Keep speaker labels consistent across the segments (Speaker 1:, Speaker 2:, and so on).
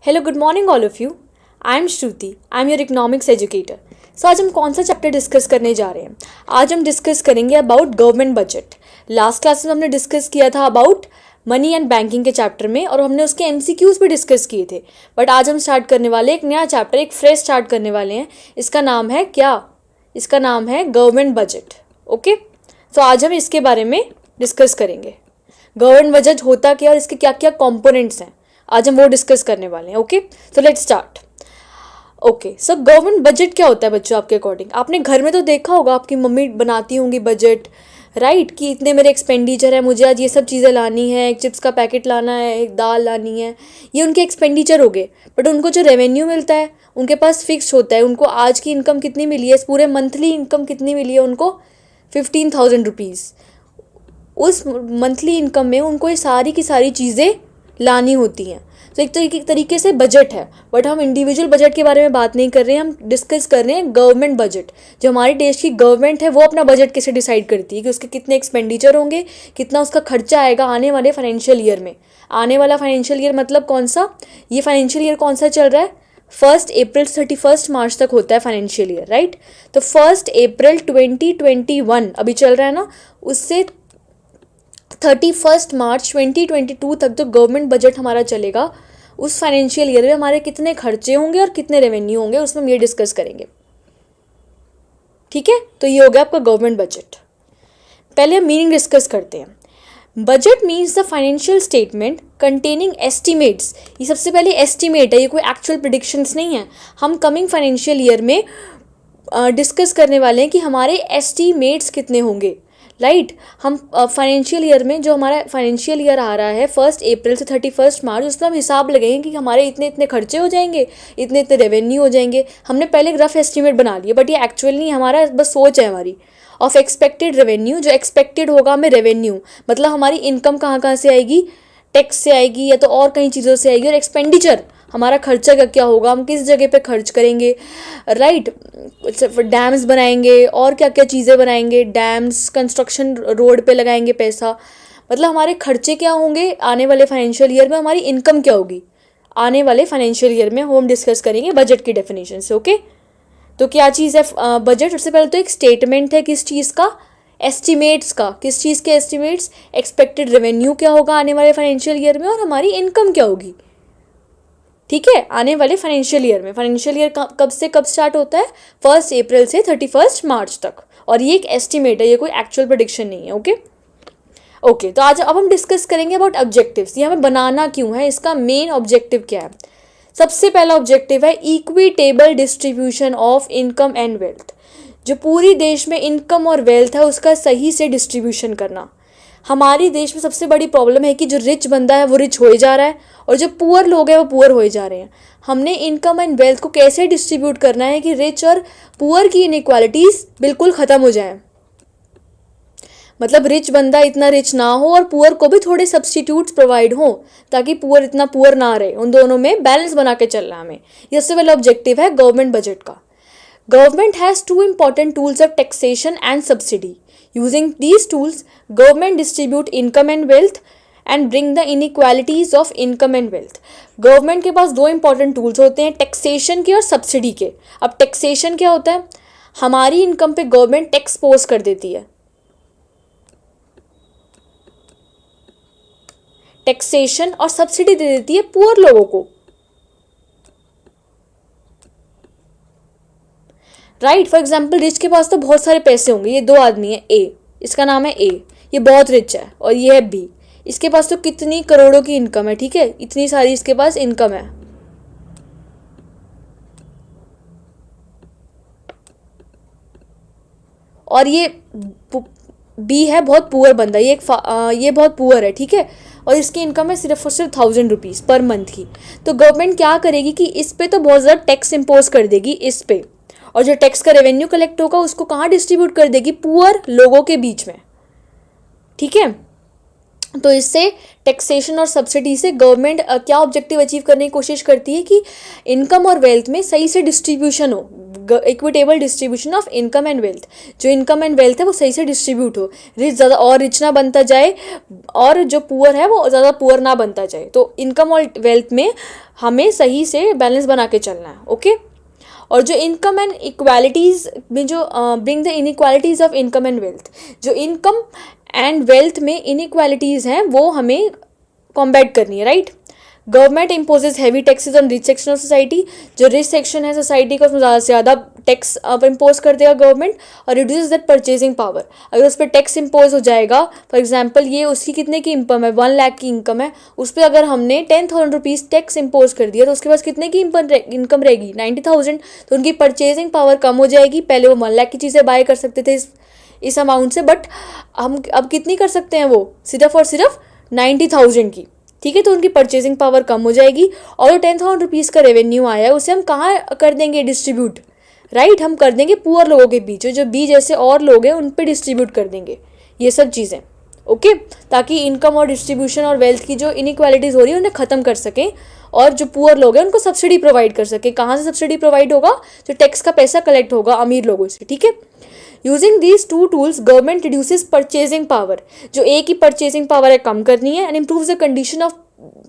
Speaker 1: Hello good morning all of you. I am Shruti, I am your economics educator. So आज हम कौन सा chapter discuss करने जा रहे हैं? आज हम डिस्कस करेंगे about government budget. Last class में हमने डिस्कस किया था अबाउट मनी एंड बैंकिंग के चैप्टर में और हमने उसके एमसीक्यूज भी डिस्कस किए थे। बट आज हम स्टार्ट करने वाले एक नया चैप्टर, एक फ्रेश स्टार्ट करने वाले हैं। इसका नाम है क्या? इसका नाम है गवर्नमेंट बजट। ओके, तो आज हम इसके बारे में डिस्कस करेंगे। गवर्नमेंट बजट होता क्या और इसके क्या क्या कॉम्पोनेंट्स हैं, आज हम वो डिस्कस करने वाले हैं। Okay, so let's start. Okay, so government budget क्या होता है बच्चों? आपके अकॉर्डिंग आपने घर में तो देखा होगा, आपकी मम्मी बनाती होंगी बजट, राइट? कि इतने मेरे एक्सपेंडिचर है, मुझे आज ये सब चीज़ें लानी है, एक चिप्स का पैकेट लाना है, एक दाल लानी है, ये उनके एक्सपेंडिचर हो गए। बट उनको जो रेवेन्यू मिलता है उनके पास फिक्स होता है। उनको आज की इनकम कितनी मिली है, इस पूरे मंथली इनकम कितनी मिली है उनको? 15,000 रुपीज़। उस मंथली इनकम में उनको ये सारी की सारी चीज़ें लानी होती हैं। तो एक तरीके से बजट है। बट हम इंडिविजुअल बजट के बारे में बात नहीं कर रहे हैं, हम डिस्कस कर रहे हैं गवर्नमेंट बजट। जो हमारे देश की गवर्नमेंट है वो अपना बजट कैसे डिसाइड करती है कि उसके कितने एक्सपेंडिचर होंगे, कितना उसका खर्चा आएगा आने वाले फाइनेंशियल ईयर में। आने वाला फाइनेंशियल ईयर मतलब कौन सा? ये फाइनेंशियल ईयर कौन सा चल रहा है? 1 अप्रैल से 31 मार्च तक होता है फाइनेंशियल ईयर, राइट? तो 1 अप्रैल 2021 अभी चल रहा है ना, उससे 31 मार्च 2022 तक जो गवर्नमेंट बजट हमारा चलेगा, उस फाइनेंशियल ईयर में हमारे कितने खर्चे होंगे और कितने रेवेन्यू होंगे, उसमें हम ये डिस्कस करेंगे। ठीक है, तो ये हो गया आपका गवर्नमेंट बजट। पहले हम मीनिंग डिस्कस करते हैं। Budget means the financial statement containing estimates. ये सबसे पहले एस्टिमेट है, ये कोई एक्चुअल प्रिडिक्शंस नहीं है। हम कमिंग फाइनेंशियल ईयर में डिस्कस करने वाले हैं कि हमारे एस्टिमेट्स कितने होंगे, राइट? हम फाइनेंशियल ईयर में, जो हमारा फाइनेंशियल ईयर आ रहा है 1 अप्रैल से 31 मार्च, उसमें हम हिसाब लगाएंगे कि हमारे इतने इतने खर्चे हो जाएंगे, इतने इतने रेवेन्यू हो जाएंगे। हमने पहले रफ एस्टिमेट बना लिया, बट ये एक्चुअल नहीं, हमारा बस सोच है हमारी ऑफ एक्सपेक्टेड रेवेन्यू। जो एक्सपेक्टेड होगा हमें रेवेन्यू, मतलब हमारी इनकम कहाँ कहाँ से आएगी? टैक्स से आएगी या तो और कई चीज़ों से आएगी। और एक्सपेंडिचर, हमारा खर्चा क्या क्या होगा, हम किस जगह पे खर्च करेंगे, राइट? डैम्स बनाएंगे और क्या क्या चीज़ें बनाएंगे, डैम्स, कंस्ट्रक्शन, रोड पे लगाएंगे पैसा। मतलब हमारे खर्चे क्या होंगे आने वाले फाइनेंशियल ईयर में, हमारी इनकम क्या होगी आने वाले फाइनेंशियल ईयर में, हम डिस्कस करेंगे बजट की डेफिनेशन से। ओके, तो क्या चीज़ है बजट? सबसे पहले तो एक स्टेटमेंट है किस चीज़ का? एस्टिमेट्स का। किस चीज़ के एस्टिमेट्स? एक्सपेक्टेड रेवेन्यू क्या होगा आने वाले फाइनेंशियल ईयर में और हमारी इनकम क्या होगी। ठीक है, आने वाले फाइनेंशियल ईयर में। फाइनेंशियल ईयर कब से कब स्टार्ट होता है? 1 अप्रैल से 31 मार्च तक। और ये एक एस्टिमेट है, ये कोई एक्चुअल प्रेडिक्शन नहीं है। ओके ओके, तो आज अब हम डिस्कस करेंगे अबाउट ऑब्जेक्टिव्स। ये हमें बनाना क्यों है, इसका मेन ऑब्जेक्टिव क्या है? सबसे पहला ऑब्जेक्टिव है equitable distribution of income and wealth. जो पूरी देश में इनकम और वेल्थ है उसका सही से डिस्ट्रीब्यूशन करना। हमारी देश में सबसे बड़ी प्रॉब्लम है कि जो रिच बंदा है वो रिच हो जा रहा है और जो पुअर लोग हैं वो पुअर हो जा रहे हैं। हमने इनकम एंड वेल्थ को कैसे डिस्ट्रीब्यूट करना है कि रिच और पुअर की इनइक्वालिटीज़ बिल्कुल ख़त्म हो जाएं। मतलब रिच बंदा इतना रिच ना हो और पुअर को भी थोड़े सब्सटीट्यूट्स प्रोवाइड हो, ताकि पुअर इतना पुअर ना रहे। उन दोनों में बैलेंस बना के चलना है हमें। ये सबसे पहला ऑब्जेक्टिव है गवर्नमेंट बजट का। Government has two important tools of taxation and subsidy. Using these tools, government distribute income and wealth and bring the inequalities of income and wealth. Government के पास दो important tools होते हैं, taxation के और subsidy के। अब taxation क्या होता है? हमारी इनकम पे गवर्नमेंट टैक्स पोज कर देती है। टैक्सेशन और सब्सिडी दे देती है पुअर लोगों को, राइट? फॉर एग्जाम्पल रिच के पास तो बहुत सारे पैसे होंगे। ये दो आदमी है, ए, इसका नाम है ए, ये बहुत रिच है, और ये है बी, इसके पास तो कितनी करोड़ों की इनकम है। ठीक है, इतनी सारी इसके पास इनकम है। और ये बी है बहुत पुअर बंदा, ये बहुत पुअर है, ठीक है, और इसकी इनकम है सिर्फ और सिर्फ 1,000 रुपीज़ पर मंथ की। तो गवर्नमेंट क्या करेगी कि इस पे तो बहुत ज़्यादा टैक्स इम्पोज कर देगी इस पे, और जो टैक्स का रेवेन्यू कलेक्ट होगा उसको कहाँ डिस्ट्रीब्यूट कर देगी? पुअर लोगों के बीच में। ठीक है, तो इससे टैक्सेशन और सब्सिडी से गवर्नमेंट क्या ऑब्जेक्टिव अचीव करने की कोशिश करती है कि इनकम और वेल्थ में सही से डिस्ट्रीब्यूशन हो, equitable distribution of income and wealth. जो इनकम एंड वेल्थ है वो सही से डिस्ट्रीब्यूट हो, रिच ज़्यादा और रिच ना बनता जाए और जो पुअर है वो ज़्यादा पुअर ना बनता जाए। तो इनकम और वेल्थ में हमें सही से बैलेंस बना के चलना है। ओके, और जो इनकम एंड इक्वालिटीज़ में जो bring the inequalities of income and wealth, जो इनकम एंड वेल्थ में इनइक्वालिटीज़ हैं वो हमें कॉम्बैट करनी है, right. Government imposes heavy taxes on rich section of society, जो रिच सेक्शन है सोसाइटी का उसमें ज़्यादा से ज़्यादा टैक्स इम्पोज कर देगा गवर्नमेंट, और रिड्यूस दैट परचेजिंग पावर। अगर उस पर टैक्स इम्पोज हो जाएगा, फॉर एग्जांपल ये उसकी कितने की इनकम है, 1 लाख की इनकम है, उस पर अगर हमने 10,000 रुपीज़ टैक्स इम्पोज कर दिया तो उसके पास कितने की इनकम रहेगी, 90,000। तो उनकी परचेजिंग पावर कम हो जाएगी। पहले वो 1 लाख की चीज़ें बाय कर सकते थे इस अमाउंट से, बट हम अब कितनी कर सकते हैं, वो सिर्फ और सिर्फ 90,000 की, ठीक है। तो उनकी परचेजिंग पावर कम हो जाएगी, और जो 10,000 रुपीज़ का रेवेन्यू आया है उसे हम कहाँ कर देंगे डिस्ट्रीब्यूट, राइट। हम कर देंगे पुअर लोगों के बीच, जो बी जैसे और लोग हैं उन पे डिस्ट्रीब्यूट कर देंगे ये सब चीज़ें। ओके, ताकि इनकम और डिस्ट्रीब्यूशन और वेल्थ की जो इनइक्वालिटीज़ हो रही है उन्हें ख़त्म कर सकें, और जो पुअर लोग हैं उनको सब्सिडी प्रोवाइड कर सकें। कहाँ से सब्सिडी प्रोवाइड होगा, जो टैक्स का पैसा कलेक्ट होगा अमीर लोगों से, ठीक है। Using these two tools government reduces purchasing power, जो ए की परचेजिंग पावर है कम करनी है, and improves the condition of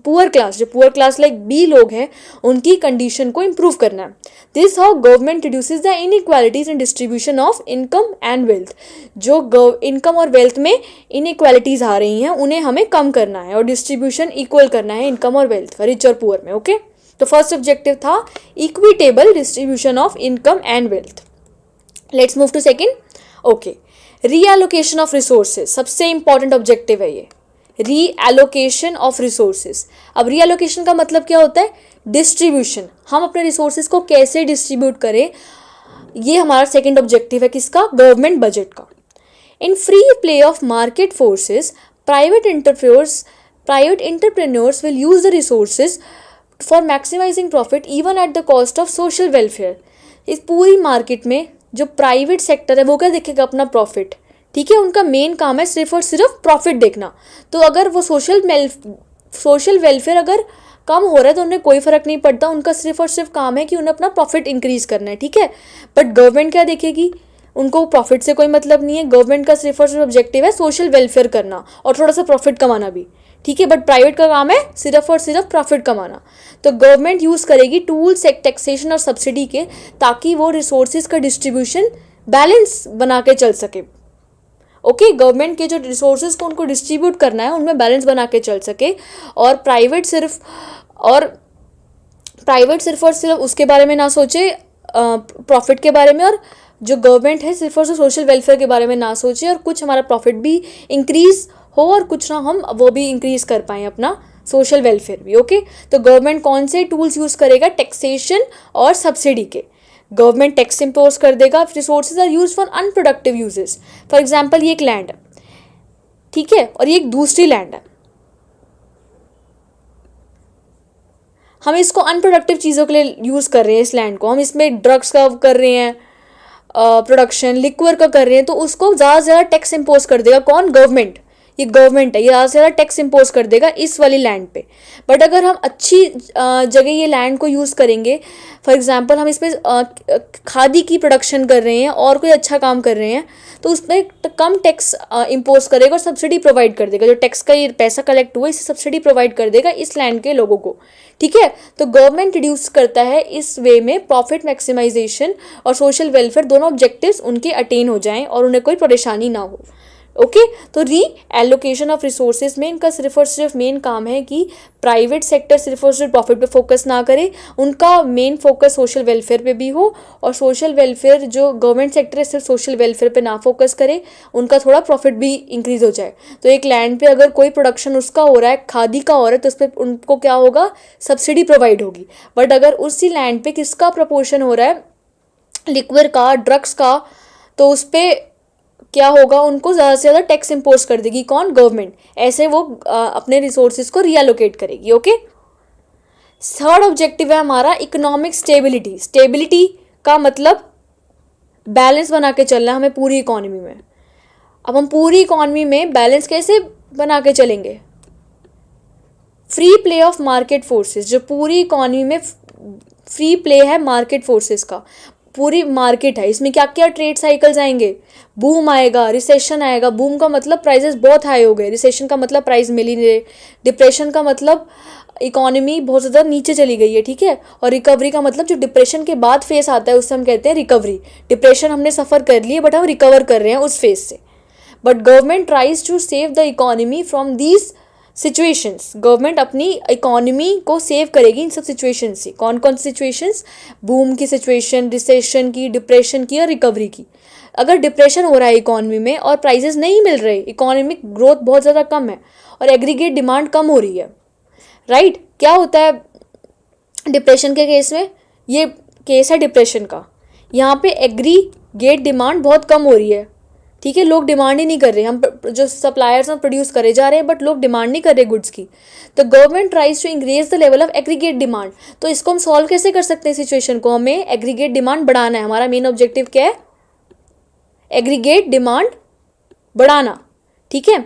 Speaker 1: poor class, जो पुअर क्लास लाइक बी लोग हैं उनकी कंडीशन को इम्प्रूव करना है। This how government reduces the inequalities in distribution of income and wealth. जो इनकम और वेल्थ में इनइक्वालिटीज आ रही हैं उन्हें हमें कम करना है और डिस्ट्रीब्यूशन इक्वल करना है इनकम और वेल्थ का, रिच और पुअर में। ओके, तो फर्स्ट ऑब्जेक्टिव था equitable distribution of income and wealth. Let's move to second. Okay, reallocation of resources, सबसे इंपॉर्टेंट ऑब्जेक्टिव है ये, रीएलोकेशन ऑफ रिसोर्सेज। अब रीएलोकेशन का मतलब क्या होता है, डिस्ट्रीब्यूशन। हम अपने रिसोर्सेज को कैसे डिस्ट्रीब्यूट करें, ये हमारा सेकंड ऑब्जेक्टिव है, किसका, गवर्नमेंट बजट का। In free play of market forces private entrepreneurs will use the resources for maximising profit even at the cost of social welfare. इस पूरी मार्केट में जो प्राइवेट सेक्टर है वो क्या देखेगा, अपना प्रॉफिट, ठीक है। उनका मेन काम है सिर्फ और सिर्फ प्रॉफिट देखना। तो अगर वो सोशल वेलफेयर अगर कम हो रहा है तो उन्हें कोई फर्क नहीं पड़ता, उनका सिर्फ और सिर्फ काम है कि उन्हें अपना प्रॉफिट इंक्रीज करना है, ठीक है। बट गवर्नमेंट क्या देखेगी, उनको प्रॉफिट से कोई मतलब नहीं है, गवर्नमेंट का सिर्फ और सिर्फ ऑब्जेक्टिव है सोशल वेलफेयर करना और थोड़ा सा प्रॉफिट कमाना भी, ठीक है। बट प्राइवेट का काम है सिर्फ और सिर्फ प्रॉफिट कमाना। तो गवर्नमेंट यूज़ करेगी टूल्स टैक्सेशन और सब्सिडी के, ताकि वो रिसोर्सेज का डिस्ट्रीब्यूशन बैलेंस बना के चल सके। ओके, गवर्नमेंट के जो रिसोर्सेज को उनको डिस्ट्रीब्यूट करना है उनमें बैलेंस बना के चल सके, और प्राइवेट सिर्फ और सिर्फ उसके बारे में ना सोचे, प्रॉफिट के बारे में, और जो गवर्नमेंट है सिर्फ और सिर्फ सोशल वेलफेयर के बारे में ना सोचे, और कुछ हमारा प्रॉफिट भी इंक्रीज हो और कुछ ना हम वो भी इंक्रीज कर पाएँ अपना सोशल वेलफेयर भी। ओके, तो गवर्नमेंट कौन से टूल्स यूज़ करेगा, टैक्सेशन और सब्सिडी के। गवर्नमेंट टैक्स इम्पोज कर देगा, resources are use for unproductive uses. For example ये एक लैंड है, ठीक है, और ये एक दूसरी लैंड है, हम इसको अनप्रोडक्टिव चीज़ों के लिए यूज़ कर रहे हैं इस लैंड को, हम इसमें ड्रग्स का कर रहे हैं, प्रोडक्शन लिक्वर का कर रहे हैं, तो उसको ज़्यादा से ज़्यादा टैक्स इम्पोज कर देगा कौन, गवर्नमेंट। ये गवर्नमेंट है, ये ज़्यादा से ज़्यादा टैक्स इम्पोज कर देगा इस वाली लैंड पे। बट अगर हम अच्छी जगह ये लैंड को यूज़ करेंगे, फॉर एग्जांपल हम इसमें खादी की प्रोडक्शन कर रहे हैं और कोई अच्छा काम कर रहे हैं, तो उसमें कम टैक्स इम्पोज करेगा और सब्सिडी प्रोवाइड कर देगा। जो टैक्स का ये पैसा कलेक्ट हुआ इसे सब्सिडी प्रोवाइड कर देगा इस लैंड के लोगों को, ठीक है। तो गवर्नमेंट रिड्यूस करता है इस वे में प्रॉफिट मैक्सिमाइजेशन और सोशल वेलफेयर, दोनों ऑब्जेक्टिव्स उनके अटेन हो जाएं और उन्हें कोई परेशानी ना हो। ओके, तो री एलोकेशन ऑफ रिसोर्सेज में इनका सिर्फ और सिर्फ मेन काम है कि प्राइवेट सेक्टर सिर्फ और सिर्फ प्रॉफिट पे फोकस ना करे, उनका मेन फोकस सोशल वेलफेयर पे भी हो, और सोशल वेलफेयर जो गवर्नमेंट सेक्टर है सिर्फ सोशल वेलफेयर पे ना फोकस करे, उनका थोड़ा प्रॉफिट भी इंक्रीज हो जाए। तो एक लैंड पे अगर कोई प्रोडक्शन उसका हो रहा है, खादी का हो रहा है, तो उस पर उनको क्या होगा, सब्सिडी प्रोवाइड होगी। बट अगर उसी लैंड पे किसका प्रपोर्शन हो रहा है, लिक्वर का, ड्रग्स का, तो उस पर क्या होगा, उनको ज़्यादा से ज़्यादा टैक्स इम्पोज कर देगी कौन, गवर्नमेंट। ऐसे वो अपने रिसोर्सेज को रीअलोकेट करेगी। ओके, थर्ड ऑब्जेक्टिव है हमारा इकोनॉमिक स्टेबिलिटी। स्टेबिलिटी का मतलब बैलेंस बना के चलना है हमें पूरी इकोनॉमी में। अब हम पूरी इकोनॉमी में बैलेंस कैसे बना के चलेंगे। Free play of market forces, जो पूरी इकॉनमी में फ्री प्ले है मार्केट फोर्सेस का, पूरी मार्केट है, इसमें क्या क्या ट्रेड साइकिल्स आएंगे, बूम आएगा, रिसेशन आएगा। बूम का मतलब प्राइसेस बहुत हाई हो गए, रिसेशन का मतलब प्राइस मिल ही नहीं रहे, डिप्रेशन का मतलब इकोनॉमी बहुत ज़्यादा नीचे चली गई है, ठीक है। और रिकवरी का मतलब जो डिप्रेशन के बाद फेस आता है उससे हम कहते हैं रिकवरी। डिप्रेशन हमने सफ़र कर लिए बट हम रिकवर कर रहे हैं उस फेस से। But government tries to save the economy from these situations. Government अपनी इकोनॉमी को सेव करेगी इन सब सिचुएशन से। कौन कौन सी सिचुएशंस? बूम की सिचुएशन, रिसेशन की, डिप्रेशन की और रिकवरी की। अगर डिप्रेशन हो रहा है इकोनॉमी में और प्राइजेस नहीं मिल रहे, इकोनॉमिक ग्रोथ बहुत ज़्यादा कम है और एग्रीगेट डिमांड कम हो रही है, राइट। क्या होता है डिप्रेशन के केस में? ये केस है डिप्रेशन का, यहाँ पे एग्रीगेट डिमांड बहुत कम हो रही है, ठीक है। लोग डिमांड ही नहीं कर रहे, हम जो सप्लायर्स हैं प्रोड्यूस करे जा रहे हैं बट लोग डिमांड नहीं कर रहे गुड्स की। तो government tries to increase the level of aggregate demand. तो इसको हम सॉल्व कैसे कर सकते हैं सिचुएशन को? हमें एग्रीगेट डिमांड बढ़ाना है। हमारा मेन ऑब्जेक्टिव क्या है? एग्रीगेट डिमांड बढ़ाना, ठीक है।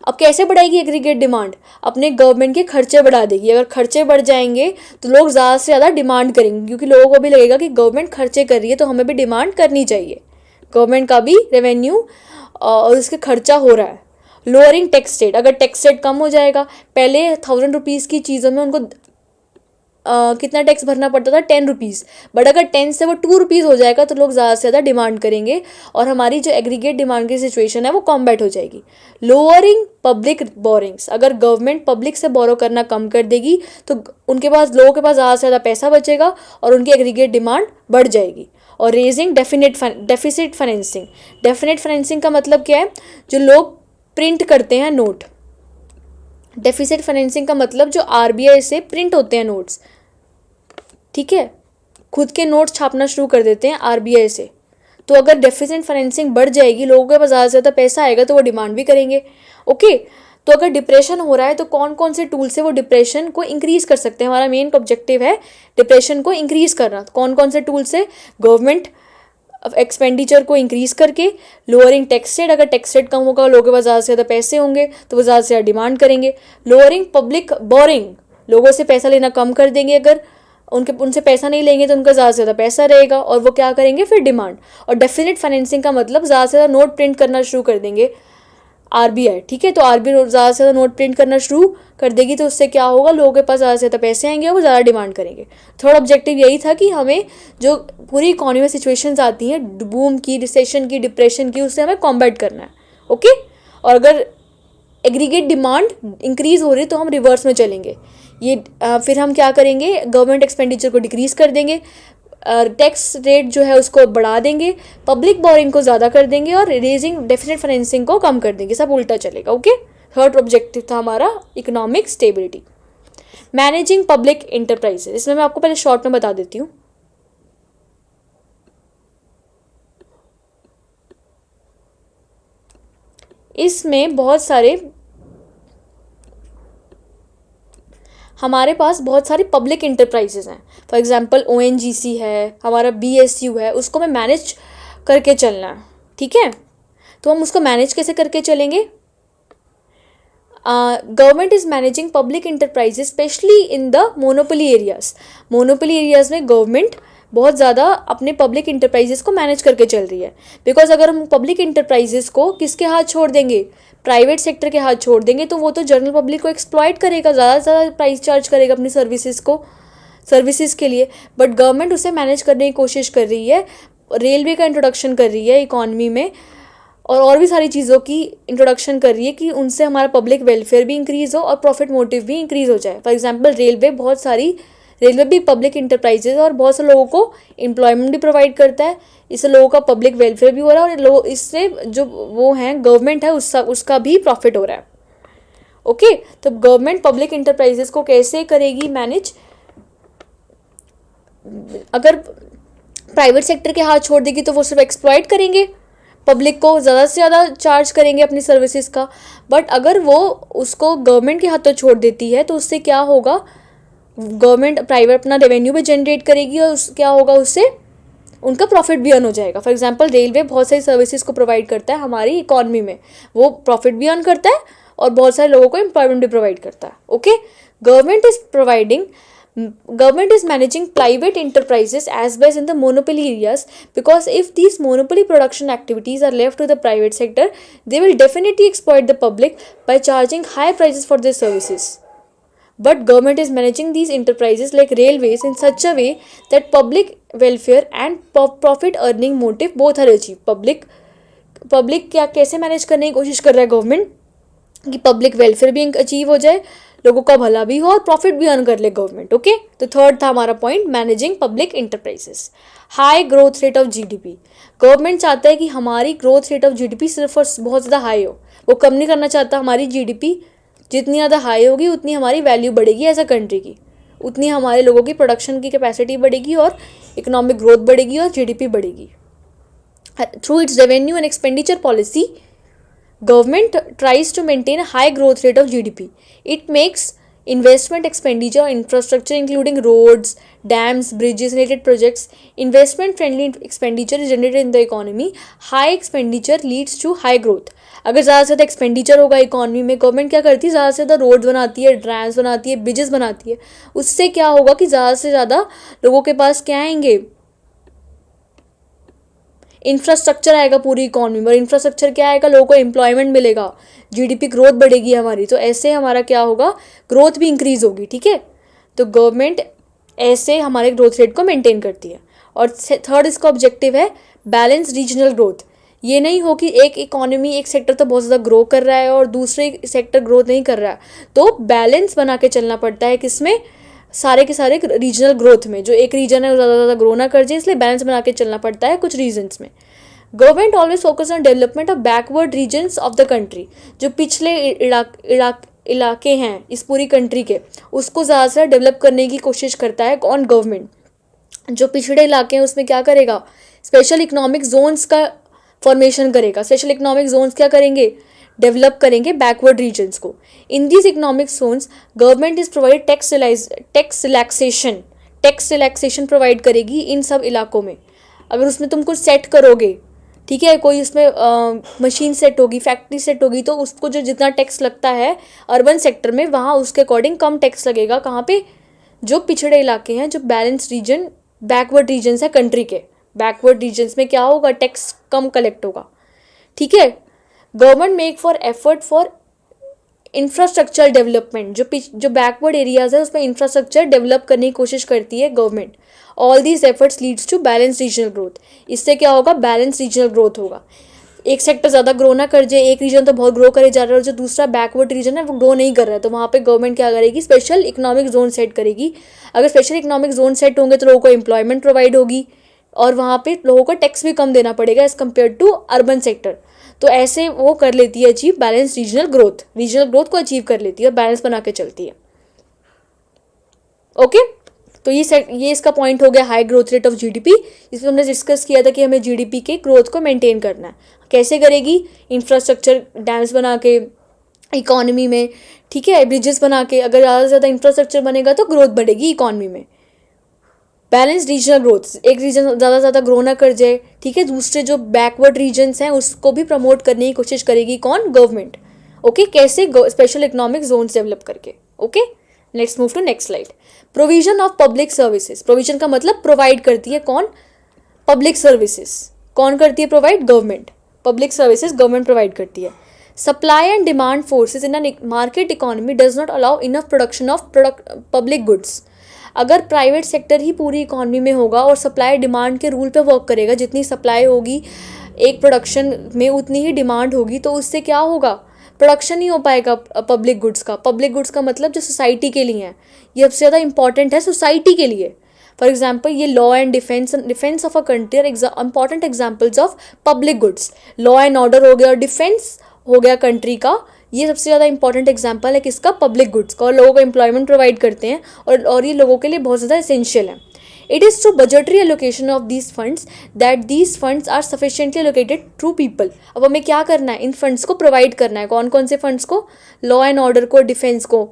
Speaker 1: अब कैसे बढ़ाएगी एग्रीगेट डिमांड? अपने गवर्नमेंट के खर्चे बढ़ा देगी। अगर खर्चे बढ़ जाएंगे तो लोग ज़्यादा से ज़्यादा डिमांड करेंगे, क्योंकि लोगों को भी लगेगा कि गवर्नमेंट खर्चे कर रही है तो हमें भी डिमांड करनी चाहिए। गवर्नमेंट का भी रेवेन्यू और उसके खर्चा हो रहा है। लोअरिंग टैक्स रेट, अगर टैक्स रेट कम हो जाएगा, पहले 1000 रुपीज़ की चीज़ों में उनको कितना टैक्स भरना पड़ता था? 10 रुपीज़। बट अगर 10 से वो 2 रुपीज़ हो जाएगा तो लोग ज़्यादा से ज़्यादा डिमांड करेंगे और हमारी जो एग्रीगेट डिमांड की सिचुएशन है वो कॉम्बैट हो जाएगी। लोअरिंग पब्लिक बोरिंग्स, अगर गवर्नमेंट पब्लिक से बोरो करना कम कर देगी तो उनके पास, लोगों के पास ज़्यादा से ज़्यादा पैसा बचेगा और उनकी एग्रीगेट डिमांड बढ़ जाएगी। और raising deficit financing. Definite financing का मतलब क्या है? जो लोग प्रिंट करते हैं नोट। डेफिसिट फाइनेंसिंग का मतलब जो आरबीआई से प्रिंट होते हैं नोट्स, ठीक है, खुद के नोट्स छापना शुरू कर देते हैं आरबीआई से। तो अगर डेफिसिट फाइनेंसिंग बढ़ जाएगी, लोगों के पास ज़्यादा से ज़्यादा पैसा आएगा तो वो डिमांड भी करेंगे, ओके। तो अगर डिप्रेशन हो रहा है तो कौन कौन से टूल से वो डिप्रेशन को इंक्रीज़ कर सकते हैं? हमारा मेन ऑब्जेक्टिव है डिप्रेशन को इंक्रीज़ करना। कौन कौन से टूल से? गवर्नमेंट एक्सपेंडिचर को इंक्रीज़ करके, लोअरिंग टैक्स रेट, अगर टैक्स रेट कम होगा लोगों के पास ज़्यादा से ज़्यादा पैसे होंगे तो वो ज़्यादा से ज़्यादा डिमांड करेंगे। लोअरिंग पब्लिक बोरिंग, लोगों से पैसा लेना कम कर देंगे, अगर उनसे पैसा नहीं लेंगे तो उनका ज़्यादा से ज़्यादा पैसा रहेगा और वो क्या करेंगे फिर? डिमांड। और डेफिनेट फाइनेंसिंग का मतलब ज़्यादा से ज़्यादा नोट प्रिंट करना शुरू कर देंगे आरबीआई, ठीक है। तो आरबीआई ज़्यादा से ज़्यादा नोट प्रिंट करना शुरू कर देगी तो उससे क्या होगा? लोगों के पास ज़्यादा से ज़्यादा पैसे आएंगे और वो ज़्यादा डिमांड करेंगे। थर्ड ऑब्जेक्टिव यही था कि हमें जो पूरी इकोनॉमी में सिचुएशंस आती हैं, बूम की, रिसेशन की, डिप्रेशन की, उससे हमें कॉम्बैट करना है, ओके। और अगर एग्रीगेट डिमांड इंक्रीज़ हो रही तो हम रिवर्स में चलेंगे। ये फिर हम क्या करेंगे? गवर्नमेंट एक्सपेंडिचर को डिक्रीज़ कर देंगे, टैक्स रेट जो है उसको बढ़ा देंगे, पब्लिक बोरिंग को ज़्यादा कर देंगे और रेजिंग डेफिनेट फाइनेंसिंग को कम कर देंगे। सब उल्टा चलेगा, ओके। थर्ड ऑब्जेक्टिव था हमारा economic stability. Managing public enterprises, इसमें मैं आपको पहले शॉर्ट में बता देती हूँ। इसमें बहुत सारे हमारे पास बहुत सारी पब्लिक इंटरप्राइजेज हैं। फॉर एग्जांपल ओएनजीसी है, हमारा बीएसयू है, उसको हमें मैनेज करके चलना है, ठीक है। तो हम उसको मैनेज कैसे करके चलेंगे? Government is managing public enterprises specially in the monopoly areas. Monopoly areas में गवर्नमेंट बहुत ज़्यादा अपने पब्लिक इंटरप्राइजेस को मैनेज करके चल रही है। बिकॉज अगर हम पब्लिक इंटरप्राइजेस को किसके हाथ छोड़ देंगे? प्राइवेट सेक्टर के हाथ छोड़ देंगे तो वो तो जनरल पब्लिक को एक्सप्लॉइट करेगा, ज़्यादा से ज़्यादा प्राइस चार्ज करेगा अपनी सर्विसेज के लिए। बट गवर्नमेंट उसे मैनेज करने की कोशिश कर रही है, रेलवे का इंट्रोडक्शन कर रही है इकॉनमी में और भी सारी चीज़ों की इंट्रोडक्शन कर रही है कि उनसे हमारा पब्लिक वेलफेयर भी इंक्रीज़ हो और प्रॉफिट मोटिव भी इंक्रीज़ हो जाए। फॉर एग्जांपल रेलवे भी पब्लिक इंटरप्राइजेज और बहुत से लोगों को एम्प्लॉयमेंट भी प्रोवाइड करता है, इससे लोगों का पब्लिक वेलफेयर भी हो रहा है और इससे जो वो हैं गवर्नमेंट है उसका भी प्रॉफिट हो रहा है, ओके। तो गवर्नमेंट पब्लिक इंटरप्राइजेज को कैसे करेगी मैनेज? अगर प्राइवेट सेक्टर के हाथ छोड़ देगी तो वो सिर्फ एक्सप्लॉइट करेंगे, पब्लिक को ज़्यादा से ज़्यादा चार्ज करेंगे अपनी सर्विसेज का। बट अगर वो उसको गवर्नमेंट के हाथों छोड़ देती है तो उससे क्या होगा? गवर्नमेंट प्राइवेट अपना रेवेन्यू भी जनरेट करेगी और क्या होगा? उससे उनका प्रॉफिट भी अर्न हो जाएगा। फॉर एग्जांपल रेलवे बहुत सारी सर्विसेज को प्रोवाइड करता है हमारी इकॉनमी में, वो प्रॉफिट भी अर्न करता है और बहुत सारे लोगों को एम्प्लॉयमेंट भी प्रोवाइड करता है. Okay, government is managing private enterprises as well as in the monopoly areas, because if these monopoly production activities are left to the private sector, they will definitely exploit the public by charging high prices for their services. But government is managing these enterprises like railways in such a way that public welfare and profit earning motive both are achieved. Public क्या कैसे manage करने की कोशिश कर रहा है government कि public welfare भी अचीव हो जाए, लोगों का भला भी हो और प्रॉफिट भी अर्न कर ले गवर्नमेंट. ओके, तो थर्ड था हमारा point, managing public enterprises. High growth rate of GDP. Government चाहता है कि हमारी ग्रोथ रेट ऑफ जीडीपी सिर्फ और बहुत ज़्यादा हाई हो, वो कम नहीं करना चाहता. हमारी जीडीपी जितनी ज़्यादा हाई होगी उतनी हमारी वैल्यू बढ़ेगी एज अ कंट्री की, उतनी हमारे लोगों की प्रोडक्शन की कैपेसिटी बढ़ेगी और इकोनॉमिक ग्रोथ बढ़ेगी और जीडीपी बढ़ेगी. Through its revenue and expenditure policy, government tries to maintain a high growth rate of GDP. It makes investment expenditure infrastructure including roads, dams, bridges, related projects. Investment friendly expenditure is generated in the economy. High expenditure leads to high growth. अगर ज़्यादा से ज़्यादा expenditure होगा economy में, government क्या करती है, ज़्यादा से ज़्यादा रोड बनाती है, डैम्स बनाती है, ब्रिजेस बनाती है. उससे क्या होगा कि ज़्यादा से ज़्यादा लोगों के पास क्या आएंगे, इंफ्रास्ट्रक्चर आएगा पूरी इकोनॉमी में. और इंफ्रास्ट्रक्चर क्या आएगा, लोगों को एम्प्लॉयमेंट मिलेगा, जीडीपी ग्रोथ बढ़ेगी हमारी. तो ऐसे हमारा क्या होगा, ग्रोथ भी इंक्रीज होगी. ठीक है, तो गवर्नमेंट ऐसे हमारे ग्रोथ रेट को मेंटेन करती है. और थर्ड इसका ऑब्जेक्टिव है बैलेंस रीजनल ग्रोथ. ये नहीं हो कि एक इकोनॉमी, एक सेक्टर तो बहुत ज़्यादा ग्रो कर रहा है और दूसरे सेक्टर ग्रोथ नहीं कर रहा है. तो बैलेंस बना के चलना पड़ता है, किसमें, सारे के सारे रीजनल ग्रोथ में. जो एक रीजन है वो ज़्यादा ग्रो ना कर जाए, इसलिए बैलेंस बना के चलना पड़ता है कुछ रीजन्स में. Government always focus on development of backward regions of the country. जो पिछले इलाके हैं इस पूरी कंट्री के, उसको ज़्यादा से डेवलप करने की कोशिश करता है कौन, गवर्नमेंट. जो पिछड़े इलाके हैं उसमें क्या करेगा, स्पेशल इकोनॉमिक जोन्स का फॉर्मेशन करेगा. स्पेशल इकोनॉमिक जोन्स क्या करेंगे, डेवलप करेंगे बैकवर्ड रीजन्स को. In these economic zones government is provide tax relaxation provide करेगी इन सब इलाकों में. अगर उसमें तुम कुछ सेट करोगे, ठीक है, कोई उसमें मशीन सेट होगी, फैक्ट्री सेट होगी, तो उसको जो जितना टैक्स लगता है अर्बन सेक्टर में, वहाँ उसके अकॉर्डिंग कम टैक्स लगेगा. कहाँ पे, जो पिछड़े इलाके हैं, जो बैलेंस रीजन, बैकवर्ड रीजन्स है कंट्री के, बैकवर्ड रीजन्स में क्या होगा, टैक्स कम कलेक्ट होगा. ठीक है, government make for effort for infrastructure development. जो बैकवर्ड एरियाज है उसमें इंफ्रास्ट्रक्चर डेवलप करने की कोशिश करती है government. All these efforts leads to balance regional growth. इससे क्या होगा, बैलेंस रीजनल ग्रोथ होगा. एक सेक्टर ज़्यादा ग्रो ना कर जाए, एक रीजन तो बहुत ग्रो करे जा रहा है और जो दूसरा बैकवर्ड रीजन है वो ग्रो नहीं कर रहा है, तो वहाँ पे गवर्नमेंट क्या करेगी, स्पेशल इकोनॉमिक जोन सेट करेगी. अगर स्पेशल इकोनॉमिक जोन सेट होंगे तो लोगों को एम्प्लॉयमेंट प्रोवाइड होगी और वहाँ पे लोगों को टैक्स भी कम देना पड़ेगा as compare to urban sector. तो ऐसे वो कर लेती है अचीव बैलेंस रीजनल ग्रोथ को अचीव कर लेती है और बैलेंस बना के चलती है. ओके, तो ये इसका पॉइंट हो गया, high growth rate of GDP. इसमें हमने डिस्कस किया था कि हमें जीडीपी के ग्रोथ को मेंटेन करना है. कैसे करेगी, इंफ्रास्ट्रक्चर, डैम्स बना के इकोनॉमी में, ठीक है, ब्रिजेस बना के. अगर ज़्यादा से ज़्यादा इंफ्रास्ट्रक्चर बनेगा तो ग्रोथ बढ़ेगी इकोनॉमी में. बैलेंस रीजनल ग्रोथ, एक रीजन ज़्यादा से ज़्यादा ग्रो ना कर जाए, ठीक है, दूसरे जो बैकवर्ड रीजन्स हैं उसको भी प्रमोट करने की कोशिश करेगी कौन, गवर्नमेंट. ओके, कैसे, स्पेशल इकोनॉमिक जोन्स डेवलप करके. Okay, let's move to next slide. Provision of public services. Provision का मतलब प्रोवाइड करती है कौन, पब्लिक सर्विसेज. कौन करती है provide, government. Public services government provide करती है. Supply and demand forces in a market economy does not allow enough production of public goods. अगर प्राइवेट सेक्टर ही पूरी इकोनॉमी में होगा और सप्लाई डिमांड के रूल पे वर्क करेगा, जितनी सप्लाई होगी एक प्रोडक्शन में उतनी ही डिमांड होगी, तो उससे क्या होगा, प्रोडक्शन नहीं हो पाएगा पब्लिक गुड्स का. पब्लिक गुड्स का मतलब जो सोसाइटी के लिए है, ये सबसे ज़्यादा इंपॉर्टेंट है सोसाइटी के लिए. फॉर एग्जाम्पल, ये law and defence of a country are important examples of public goods. Law and order हो गया और डिफेंस हो गया कंट्री का, ये सबसे ज़्यादा इंपॉर्टेंट एग्जाम्पल है किसका, पब्लिक गुड्स का. और लोगों को एम्प्लॉयमेंट प्रोवाइड करते हैं और ये लोगों के लिए बहुत ज़्यादा एसेंशियल है. It is through budgetary allocation of these funds that these funds are sufficiently allocated to people. अब हमें क्या करना है, इन फंड्स को प्रोवाइड करना है. कौन कौन से फंड्स को, लॉ एंड ऑर्डर को, डिफेंस को.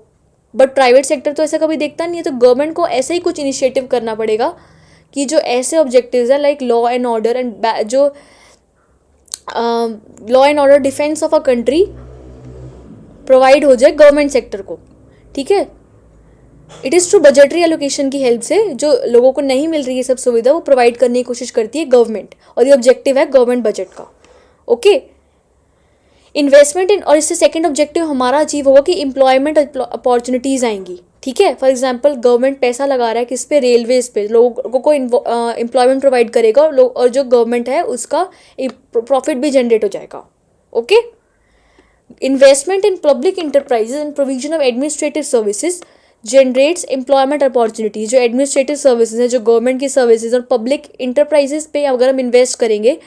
Speaker 1: बट प्राइवेट सेक्टर तो ऐसा कभी देखता नहीं है, तो गवर्नमेंट को ऐसे ही कुछ इनिशिएटिव करना पड़ेगा कि जो ऐसे ऑब्जेक्टिव्स है like law and order and जो law and order, defence of a country provide हो जाए गवर्नमेंट सेक्टर को, ठीक है। It is through budgetary allocation की हेल्प से जो लोगों को नहीं मिल रही है सब सुविधा वो प्रोवाइड करने की कोशिश करती है गवर्नमेंट, और ये ऑब्जेक्टिव है गवर्नमेंट बजट का। ओके, इन्वेस्टमेंट इन, और इससे सेकंड ऑब्जेक्टिव हमारा अचीव होगा कि एम्प्लॉयमेंट अपॉर्चुनिटीज़ आएंगी, ठीक है। फॉर एग्जांपल गवर्नमेंट पैसा लगा रहा है किस पे, रेलवेज पे, लोगों को एम्प्लॉयमेंट प्रोवाइड करेगा और जो गवर्नमेंट है उसका प्रॉफिट भी जनरेट हो जाएगा। Okay, investment in public enterprises and provision of administrative services generates employment opportunities. जो एडमिनिस्ट्रेटिव सर्विसेज है, जो गवर्नमेंट की सर्विसेज और पब्लिक इंटरप्राइजेज पे अगर हम इन्वेस्ट करेंगे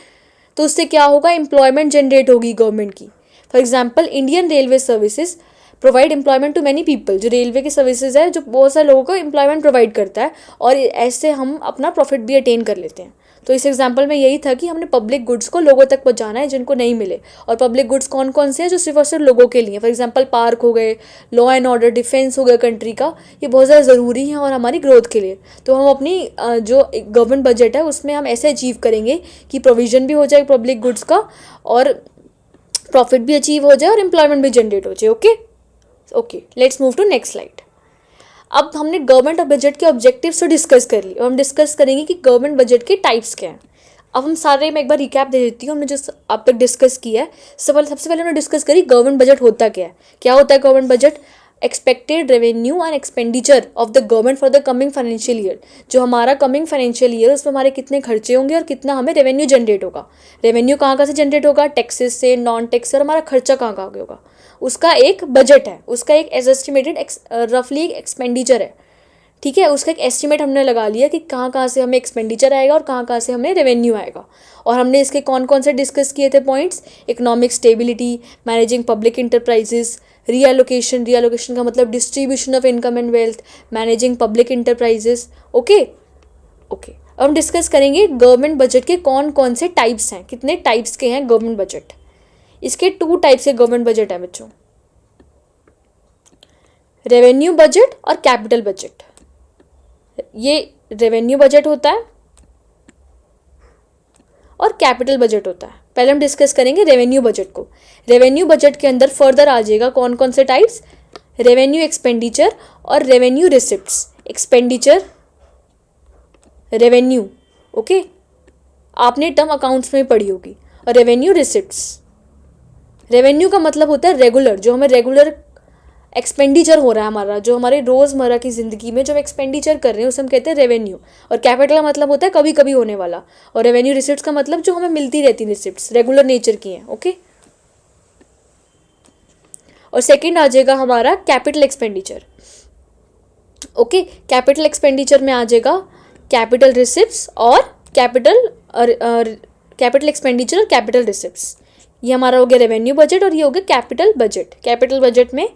Speaker 1: तो उससे क्या होगा, एम्प्लॉयमेंट जनरेट होगी गवर्नमेंट की। For example Indian railway services provide employment to many people. जो रेलवे की सर्विसेज है जो बहुत सारे लोगों को एम्प्लॉयमेंट प्रोवाइड करता है, और ऐसे हम अपना प्रॉफिट भी अटेन कर लेते हैं। तो इस एग्जाम्पल में यही था कि हमने पब्लिक गुड्स को लोगों तक पहुंचाना है जिनको नहीं मिले। और पब्लिक गुड्स कौन कौन से हैं, जो सिर्फ और सिर्फ लोगों के लिए। फॉर एग्जाम्पल पार्क हो गए, लॉ एंड ऑर्डर, डिफेंस हो गया कंट्री का, ये बहुत ज़्यादा ज़रूरी है और हमारी ग्रोथ के लिए। तो हम अपनी जो गवर्नमेंट बजट है उसमें हम ऐसे अचीव करेंगे कि प्रोविजन भी हो जाए पब्लिक गुड्स का, और प्रॉफिट भी अचीव हो जाए, और एम्प्लॉयमेंट भी जनरेट हो जाए। Okay, let's move to next slide. अब हमने गवर्नमेंट बजट के ऑब्जेक्टिव्स तो डिस्कस कर ली, और हम डिस्कस करेंगे कि गवर्नमेंट बजट के टाइप्स क्या हैं। अब हम सारे, मैं एक बार रिकैप दे देती हूँ हमने जो अब तक डिस्कस किया है। सबसे पहले हमने डिस्कस करी गवर्नमेंट बजट होता क्या है। क्या होता है government budget? Expected revenue and expenditure of the government for the coming financial year. जो हमारा कमिंग फाइनेंशियल ईयर उसमें हमारे कितने खर्चे होंगे और कितना हमें रेवेन्यू जनरेट होगा। रेवेन्यू कहाँ से जनरेट होगा? टैक्सेस से, नॉन टैक्स से, और हमारा खर्चा कहाँ होगा, उसका एक बजट है, उसका एक एस्टिमेटेड रफली एक एक्सपेंडिचर है, ठीक है। उसका एक एस्टिमेट हमने लगा लिया कि कहाँ से हमें एक्सपेंडिचर आएगा और कहाँ से हमें रेवेन्यू आएगा। और हमने इसके कौन कौन से डिस्कस किए थे points? Economic stability, managing public enterprises, reallocation का मतलब distribution of income and wealth, managing public enterprises. Okay, अब हम डिस्कस करेंगे गवर्नमेंट बजट के कौन कौन से टाइप्स हैं, कितने टाइप्स के हैं गवर्नमेंट बजट। इसके 2 टाइप्स के गवर्नमेंट बजट है बच्चों, रेवेन्यू बजट और कैपिटल बजट। ये रेवेन्यू बजट होता है और कैपिटल बजट होता है। पहले हम डिस्कस करेंगे रेवेन्यू बजट को। रेवेन्यू बजट के अंदर फर्दर आ जाएगा कौन कौन से टाइप्स? रेवेन्यू एक्सपेंडिचर और revenue receipts. Expenditure, revenue, okay, आपने टर्म अकाउंट्स में पढ़ी होगी। और रेवेन्यू रिसिप्ट्स, रेवेन्यू का मतलब होता है रेगुलर, जो हमें रेगुलर एक्सपेंडिचर हो रहा है हमारा, जो हमारे रोज़मर्रा की ज़िंदगी में जो हम एक्सपेंडिचर कर रहे हैं उसे हम कहते हैं रेवेन्यू। और कैपिटल का मतलब होता है कभी कभी होने वाला। और रेवेन्यू रिसिप्ट्स का मतलब जो हमें मिलती रहती रिसिप्ट्स, रेगुलर नेचर की हैं। ओके, और सेकंड आ जाएगा हमारा capital expenditure. Okay, capital expenditure में आ जाएगा कैपिटल रिसिप्ट्स और कैपिटल एक्सपेंडिचर और कैपिटल रिसिप्ट्स। ये हमारा हो गया रेवेन्यू बजट और ये हो गया कैपिटल बजट। कैपिटल बजट में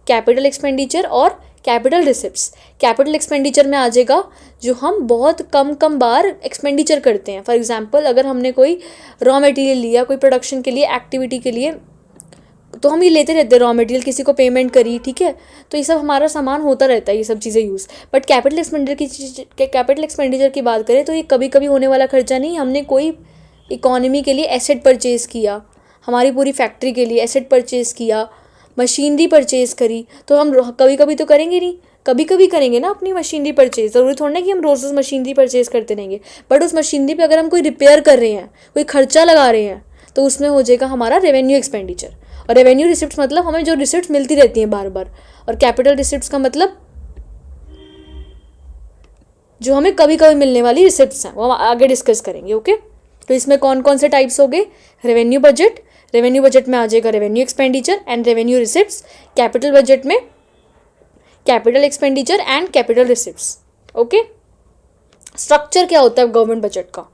Speaker 1: कैपिटल एक्सपेंडिचर और कैपिटल रिसिप्ट्स। कैपिटल एक्सपेंडिचर में आ जाएगा जो हम बहुत कम बार एक्सपेंडिचर करते हैं। फॉर एग्जांपल अगर हमने कोई रॉ मटेरियल लिया कोई प्रोडक्शन के लिए, एक्टिविटी के लिए, तो हम ये लेते रहते हैं रॉ मटेरियल, किसी को पेमेंट करी, ठीक है, तो ये सब हमारा सामान होता रहता है, ये सब चीज़ें यूज़। बट कैपिटल एक्सपेंडिचर की बात करें तो ये कभी कभी होने वाला खर्चा नहीं। हमने कोई इकोनॉमी के लिए एसेट परचेज़ किया, हमारी पूरी फैक्ट्री के लिए एसेट परचेज़ किया, मशीनरी परचेज़ करी, तो हम कभी कभी तो करेंगे नहीं, कभी कभी करेंगे ना अपनी मशीनरी परचेज़। ज़रूरी थोड़ा ना कि हम रोज़ मशीनरी परचेज़ करते रहेंगे। बट उस मशीनरी पे अगर हम कोई रिपेयर कर रहे हैं, कोई खर्चा लगा रहे हैं, तो उसमें हो जाएगा हमारा रेवेन्यू एक्सपेंडिचर। और रेवेन्यू रिसिप्ट्स मतलब हमें जो रिसिप्ट्स मिलती रहती हैं बार बार। और कैपिटल रिसिप्ट्स का मतलब जो हमें कभी कभी मिलने वाली रिसिप्ट्स हैं, वो हम आगे डिस्कस करेंगे। ओके, तो इसमें कौन कौन से टाइप्स हो गए? रेवेन्यू बजट, रेवेन्यू बजट में आ जाएगा revenue expenditure and revenue receipts. Capital budget में capital expenditure and capital receipts. Okay, structure क्या होता है गवर्नमेंट बजट का?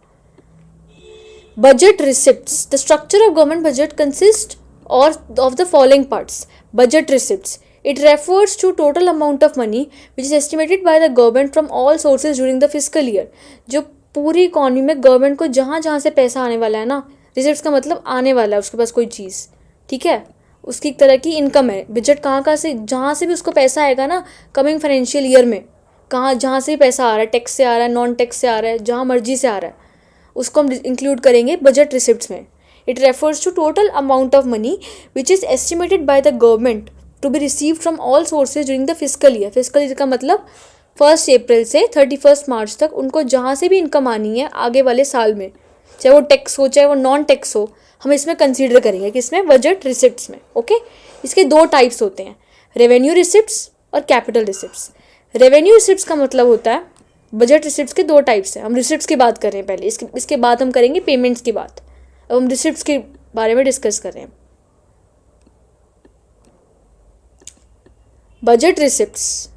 Speaker 1: Budget receipts, the structure of government budget consist और of the following parts. Budget receipts, it refers to total amount of money which is estimated by the government from all sources during the fiscal year. जो पूरी economy में government को जहाँ से पैसा आने वाला है ना, रिसिप्ट्स का मतलब आने वाला है उसके पास कोई चीज़, ठीक है, उसकी एक तरह की इनकम है। बजट कहाँ से, जहाँ से भी उसको पैसा आएगा ना कमिंग फाइनेंशियल ईयर में, जहाँ से भी पैसा आ रहा है, टैक्स से आ रहा है, नॉन टैक्स से आ रहा है, जहाँ मर्जी से आ रहा है, उसको हम इंक्लूड करेंगे बजट रिसिप्ट्स में। It refers to total amount of money which is estimated by the government to be receive from all sources during the physical year. Physical year का मतलब 1 अप्रैल से 31 मार्च तक उनको जहाँ से भी इनकम आनी है आगे वाले साल में, चाहे वो टैक्स हो चाहे वो नॉन टैक्स हो, हम इसमें कंसीडर करेंगे कि इसमें बजट रिसिप्ट्स में। ओके, इसके 2 टाइप्स होते हैं, रेवेन्यू रिसिप्ट्स और कैपिटल रिसिप्ट्स। रेवेन्यू रिसिप्ट्स का मतलब होता है, बजट रिसिप्ट्स के 2 टाइप्स हैं। हम रिसिप्ट्स की बात कर रहे हैं पहले, इसके बाद हम करेंगे पेमेंट्स की बात। अब हम रिसिप्ट्स के बारे में डिस्कस कर रहे हैं। बजट रिसिप्ट्स,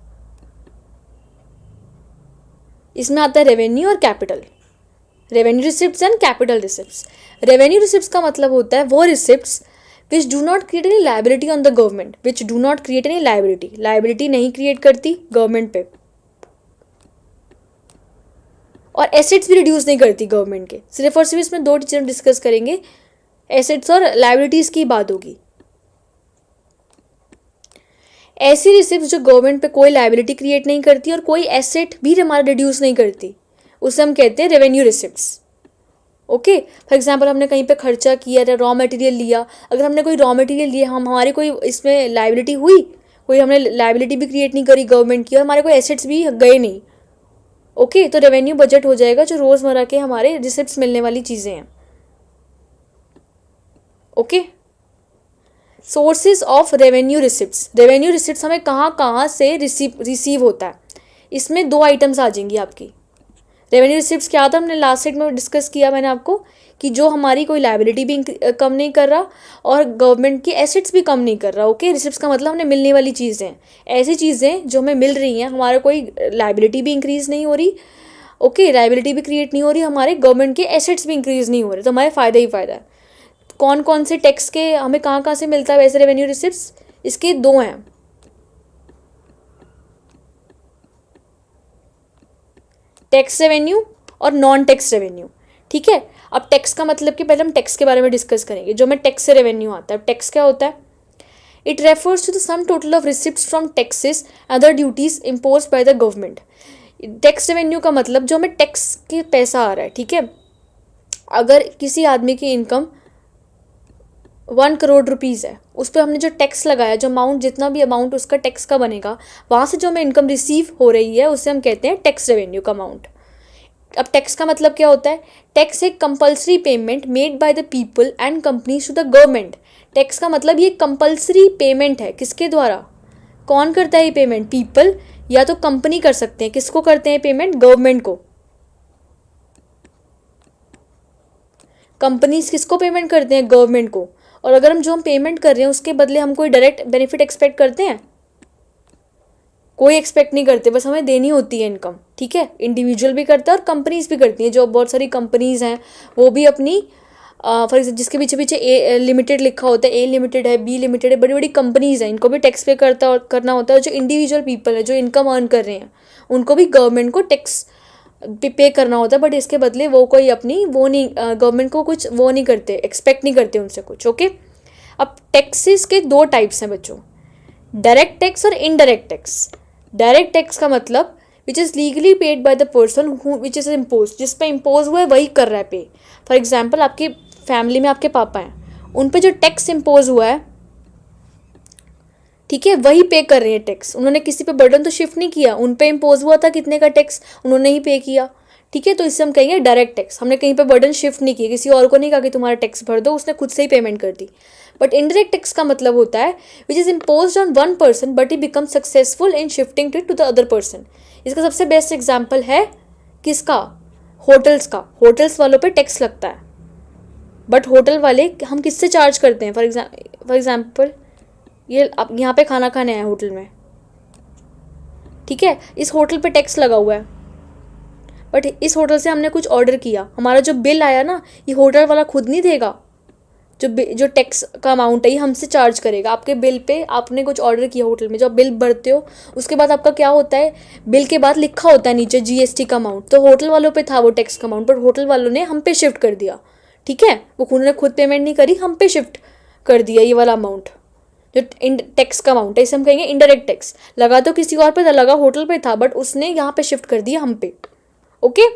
Speaker 1: इसमें आता है रेवेन्यू और capital. Revenue receipts and capital receipts. Revenue receipts का मतलब होता है वो receipts which do not create any liability on the government, which do not create any liability नहीं क्रिएट करती गवर्नमेंट पे, और एसेट्स भी रिड्यूस नहीं करती गवर्नमेंट के। सिर्फ और सिर्फ इसमें 2 चीज़ें डिस्कस करेंगे, एसेट्स और लाइबिलिटीज़ की बात होगी। ऐसी रिसिप्ट जो गवर्नमेंट पे कोई लाइबिलिटी क्रिएट नहीं करती और कोई एसेट भी हमारा रिड्यूस नहीं करती, उसे हम कहते हैं revenue receipts. Okay, for example हमने कहीं पे खर्चा किया या रॉ मटेरियल लिया, अगर हमने कोई रॉ मटेरियल लिया, हमारी कोई इसमें लाइबिलिटी हुई, कोई हमने लाइबिलिटी भी क्रिएट नहीं करी गवर्नमेंट की और हमारे कोई एसेट्स भी गए नहीं। ओके, तो रेवेन्यू बजट हो जाएगा जो रोज़मर्रा के हमारे रिसिप्ट्स मिलने वाली चीज़ें हैं। Okay, sources of revenue receipts. Revenue receipts हमें कहाँ कहाँ से रिसीव होता है, इसमें 2 आइटम्स आ जाएंगी आपकी। रेवेन्यू रिसिप्ट्स क्या था, हमने लास्ट सेट में डिस्कस किया मैंने आपको, कि जो हमारी कोई लाइबिलिटी भी कम नहीं कर रहा और गवर्नमेंट की एसेट्स भी कम नहीं कर रहा। ओके, रिसिप्ट्स का मतलब हमें मिलने वाली चीज़ें, ऐसी चीज़ें जो हमें मिल रही हैं, हमारा कोई लाइबिलिटी भी इंक्रीज़ नहीं हो रही। ओके, लाइबिलिटी भी क्रिएट नहीं हो रही, हमारे गवर्नमेंट के एसेट्स भी इंक्रीज़ नहीं हो रहे, तो हमारे फ़ायदा ही फ़ायदा है। कौन कौन से टैक्स के हमें कहाँ कहाँ से मिलता है वैसे रेवेन्यू रिसिप्ट्स, इसके 2 हैं, टैक्स रेवेन्यू और नॉन टैक्स रेवेन्यू। ठीक है, अब टैक्स का मतलब कि पहले हम टैक्स के बारे में डिस्कस करेंगे, जो हमें टैक्स से रेवेन्यू आता है। टैक्स क्या होता है, it refers to the sum total of receipts from taxes other duties impose by the government. Tax revenue का मतलब जो हमें टैक्स के पैसा आ रहा है। ठीक है, अगर किसी आदमी की इनकम 1 करोड़ रुपीज़ है, उस पर हमने जो टैक्स लगाया, जो अमाउंट, जितना भी अमाउंट उसका टैक्स का बनेगा, वहाँ से जो हमें इनकम रिसीव हो रही है उसे हम कहते हैं टैक्स रेवेन्यू का अमाउंट। अब टैक्स का मतलब क्या होता है, टैक्स एक compulsory payment made by the people and companies to the government. Tax का मतलब ये कंपल्सरी पेमेंट है, किसके द्वारा, कौन करता है ये पेमेंट, पीपल या तो कंपनी कर सकते हैं। किसको करते हैं पेमेंट, गवर्नमेंट को। कंपनीज किसको पेमेंट करते हैं, गवर्नमेंट को। और अगर हम पेमेंट कर रहे हैं उसके बदले हम कोई डायरेक्ट बेनिफिट एक्सपेक्ट करते हैं, कोई एक्सपेक्ट नहीं करते, बस हमें देनी होती है इनकम। ठीक है, इंडिविजुअल भी करता है और कंपनीज भी करती हैं। जो बहुत सारी कंपनीज हैं वो भी अपनी फॉर एग्जाम्पल जिसके पीछे पीछे ए लिमिटेड लिखा होता है, ए लिमिटेड है, बी लिमिटेड है, बड़ी बड़ी कंपनीज हैं, इनको भी टैक्स पे करना होता है। जो इंडिविजुअल पीपल है जो इनकम अर्न कर रहे हैं उनको भी गवर्नमेंट को टैक्स पे करना होता है, बट इसके बदले वो कोई अपनी वो नहीं, गवर्नमेंट को कुछ वो नहीं करते, एक्सपेक्ट नहीं करते उनसे कुछ। ओके, अब टैक्सेस के 2 टाइप्स हैं बच्चों, डायरेक्ट टैक्स और इनडायरेक्ट टैक्स। डायरेक्ट टैक्स का मतलब which is legally paid by the person who which is impose, जिस पे इम्पोज हुआ है वही कर रहा है पे। फॉर एग्जाम्पल आपकी फैमिली में आपके पापा हैं, उन पे जो टैक्स इम्पोज हुआ है, ठीक है, वही पे कर रहे हैं टैक्स। उन्होंने किसी पे बर्डन तो शिफ्ट नहीं किया, उन पे इम्पोज हुआ था कितने का टैक्स, उन्होंने ही पे किया। ठीक है, तो इससे हम कहेंगे डायरेक्ट टैक्स। हमने कहीं पे बर्डन शिफ्ट नहीं किया, किसी और को नहीं कहा कि तुम्हारा टैक्स भर दो, उसने खुद से ही पेमेंट कर दी। बट इनडायरेक्ट टैक्स का मतलब होता है which is impose on 1 person but he become successful in shifting it to the other person. इसका सबसे बेस्ट एग्जाम्पल है किसका, होटल्स का। होटल्स वालों पे टैक्स लगता है, बट होटल वाले हम किससे चार्ज करते हैं। फॉर एग्जाम्पल ये आप यहाँ पे खाना खाने आए होटल में, ठीक है, इस होटल पे टैक्स लगा हुआ है, बट इस होटल से हमने कुछ ऑर्डर किया, हमारा जो बिल आया ना, ये होटल वाला खुद नहीं देगा। जो टैक्स का अमाउंट है ये हमसे चार्ज करेगा। आपके बिल पे आपने कुछ ऑर्डर किया होटल में, जब आप बिल भरते हो उसके बाद आपका क्या होता है, बिल के बाद लिखा होता है नीचे GST का अमाउंट। तो होटल वालों पे था वो टैक्स का अमाउंट, बट होटल वालों ने हम पे शिफ्ट कर दिया। ठीक है, वो उन्होंने खुद पेमेंट नहीं करी, हम पे शिफ्ट कर दिया ये वाला अमाउंट, जो टैक्स का अमाउंट है। इसे हम कहेंगे इनडायरेक्ट टैक्स। लगा तो किसी और पे था, लगा होटल पे था, बट उसने यहाँ पे शिफ्ट कर दिया हम पे। ओके,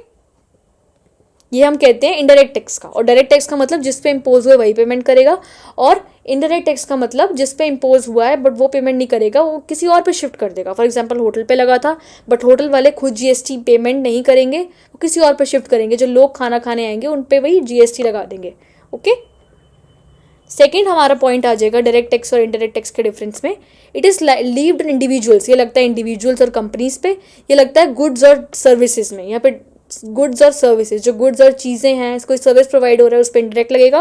Speaker 1: ये हम कहते हैं इनडायरेक्ट टैक्स का। और डायरेक्ट टैक्स का मतलब जिस पे इम्पोज हुआ वही पेमेंट करेगा, और इनडायरेक्ट टैक्स का मतलब जिस पे इम्पोज हुआ है बट वो पेमेंट नहीं करेगा, वो किसी और पे शिफ्ट कर देगा। फॉर एग्जांपल होटल पे लगा था बट होटल वाले खुद जीएसटी पेमेंट नहीं करेंगे, वो किसी और पे शिफ्ट करेंगे, जो लोग खाना खाने आएंगे उन पे वही जीएसटी लगा देंगे। ओके, सेकेंड हमारा पॉइंट आ जाएगा डायरेक्ट टैक्स और इनडायरेक्ट टैक्स के डिफरेंस में। It is levied in individuals, ये लगता है इंडिविजुअल्स और कंपनीज पे, ये लगता है गुड्स और सर्विसेज में। यहाँ पे गुड्स और सर्विसेज, जो गुड्स और चीज़ें हैं, कोई सर्विस प्रोवाइड हो रहा है उस पर इंडायरेक्ट लगेगा,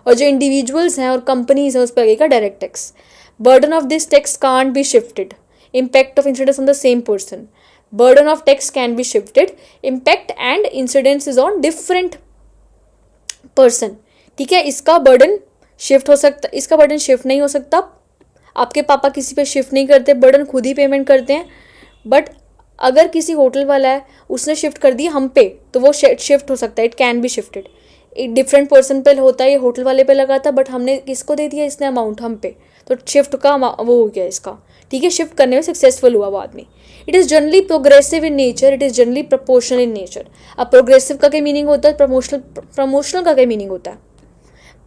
Speaker 1: और जो इंडिविजुअल्स हैं और कंपनीज हैं उस पर लगेगा direct tax. Burden of this tax can't be shifted, impact of incidence on the same person. Burden of tax can be shifted, impact and incidence is on different person. ठीक है, इसका burden shift हो सकता, इसका burden shift नहीं हो सकता। आपके पापा किसी पे शिफ्ट नहीं करते, बर्डन खुद ही पेमेंट करते हैं। बट अगर किसी होटल वाला है उसने शिफ्ट कर दी हम पे, तो वो शिफ्ट हो सकता है, इट कैन बी शिफ्टेड। एक डिफरेंट पर्सन पे होता है, ये होटल वाले पे लगा था बट हमने किसको दे दिया, इसने अमाउंट हम पे, तो शिफ्ट का वो हो गया इसका। ठीक है, शिफ्ट करने में सक्सेसफुल हुआ वो आदमी। It is generally progressive in nature, it is generally proportional in nature. अब प्रोग्रेसिव का क्या मीनिंग होता है, प्रमोशनल का क्या मीनिंग होता है।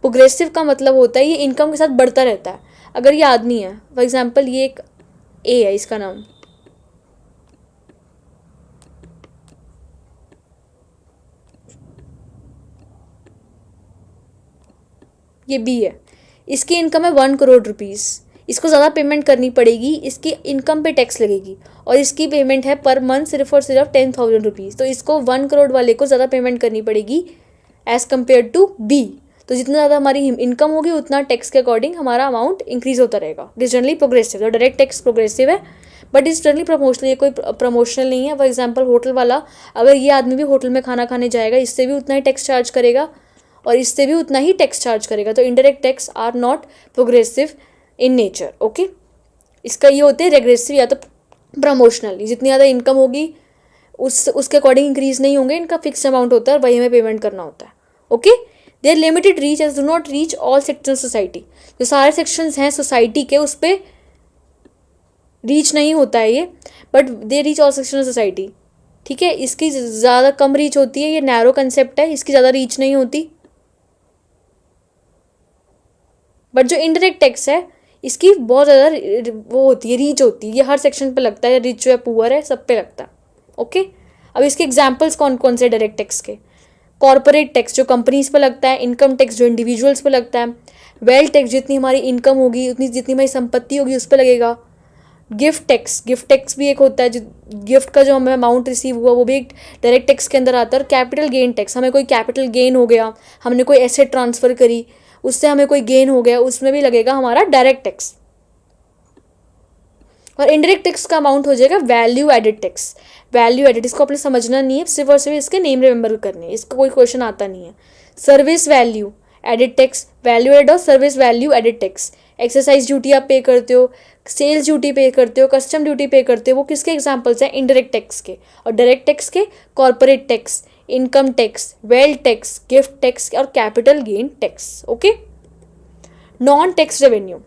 Speaker 1: प्रोग्रेसिव का मतलब होता है ये इनकम के साथ बढ़ता रहता है। अगर ये आदमी है, फॉर एग्जाम्पल ये एक ए है, इसका नाम, ये बी है, इसकी इनकम है 1 करोड़ रुपीज़, इसको ज़्यादा पेमेंट करनी पड़ेगी, इसकी इनकम पे टैक्स लगेगी, और इसकी पेमेंट है पर मंथ सिर्फ और सिर्फ 10,000 रुपीज़, तो इसको 1 करोड़ वाले को ज़्यादा पेमेंट करनी पड़ेगी एज़ कम्पेयर टू बी। तो जितना ज़्यादा हमारी इनकम होगी उतना टैक्स के अकॉर्डिंग हमारा अमाउंट इंक्रीज होता रहेगा। It is generally progressive. तो डायरेक्ट टैक्स प्रोग्रेसिव है बट इज़ जनरली प्रमोशनल, ये कोई प्रमोशनल नहीं है। फॉर एग्जाम्पल होटल वाला, अगर ये आदमी भी होटल में खाना खाने जाएगा, इससे भी उतना ही टैक्स चार्ज करेगा और इससे भी उतना ही टैक्स चार्ज करेगा। तो indirect tax are not progressive in nature. Okay, इसका ये होते हैं रेग्रेसिव या तो प्रमोशनल, जितनी ज़्यादा इनकम होगी उसके अकॉर्डिंग इंक्रीज नहीं होंगे, इनका फिक्स अमाउंट होता है और वही हमें पेमेंट करना होता है। Okay, their limited reach as do not reach all sections society, जो सारे सेक्शंस हैं सोसाइटी के उस पर रीच नहीं होता है ये, but they reach all section of society. ठीक है, इसकी ज़्यादा कम रीच होती है, ये नैरो कंसेप्ट है, इसकी ज़्यादा रीच नहीं होती। बट जो इनडायरेक्ट टैक्स है इसकी बहुत ज़्यादा वो होती है, रीच होती है, ये हर सेक्शन पे लगता है, रिच है पुअर है सब पे लगता है। ओके, अब इसके एग्जांपल्स कौन कौन से डायरेक्ट टैक्स के। कॉर्पोरेट टैक्स जो कंपनीज पे लगता है, इनकम टैक्स जो इंडिविजुअल्स पे लगता है, वेल्थ टैक्स जितनी हमारी इनकम होगी उतनी जितनी हमारी संपत्ति होगी उस पर लगेगा। गिफ्ट टैक्स भी एक होता है, जो गिफ्ट का जो हमें अमाउंट रिसीव हुआ वो भी एक डायरेक्ट टैक्स के अंदर आता है। और कैपिटल गेन टैक्स, हमें कोई कैपिटल गेन हो गया, हमने कोई एसेट ट्रांसफ़र करी उससे हमें कोई गेन हो गया, उसमें भी लगेगा हमारा डायरेक्ट टैक्स। और इनडायरेक्ट टैक्स का अमाउंट हो जाएगा value added tax. Value added इसको अपने समझना नहीं है, सिर्फ और सिर्फ इसके नेम रिमेंबर करने हैं, इसका कोई क्वेश्चन आता नहीं है। Service value added tax, value added और service value added tax. Excise duty आप पे करते हो, सेल्स ड्यूटी पे करते हो, कस्टम ड्यूटी पे करते हो, वो किसके एग्जाम्पल्स हैं, इनडायरेक्ट टैक्स के। और डायरेक्ट टैक्स के corporate tax, income tax, wealth tax, gift tax और capital gain tax. Okay, non tax revenue,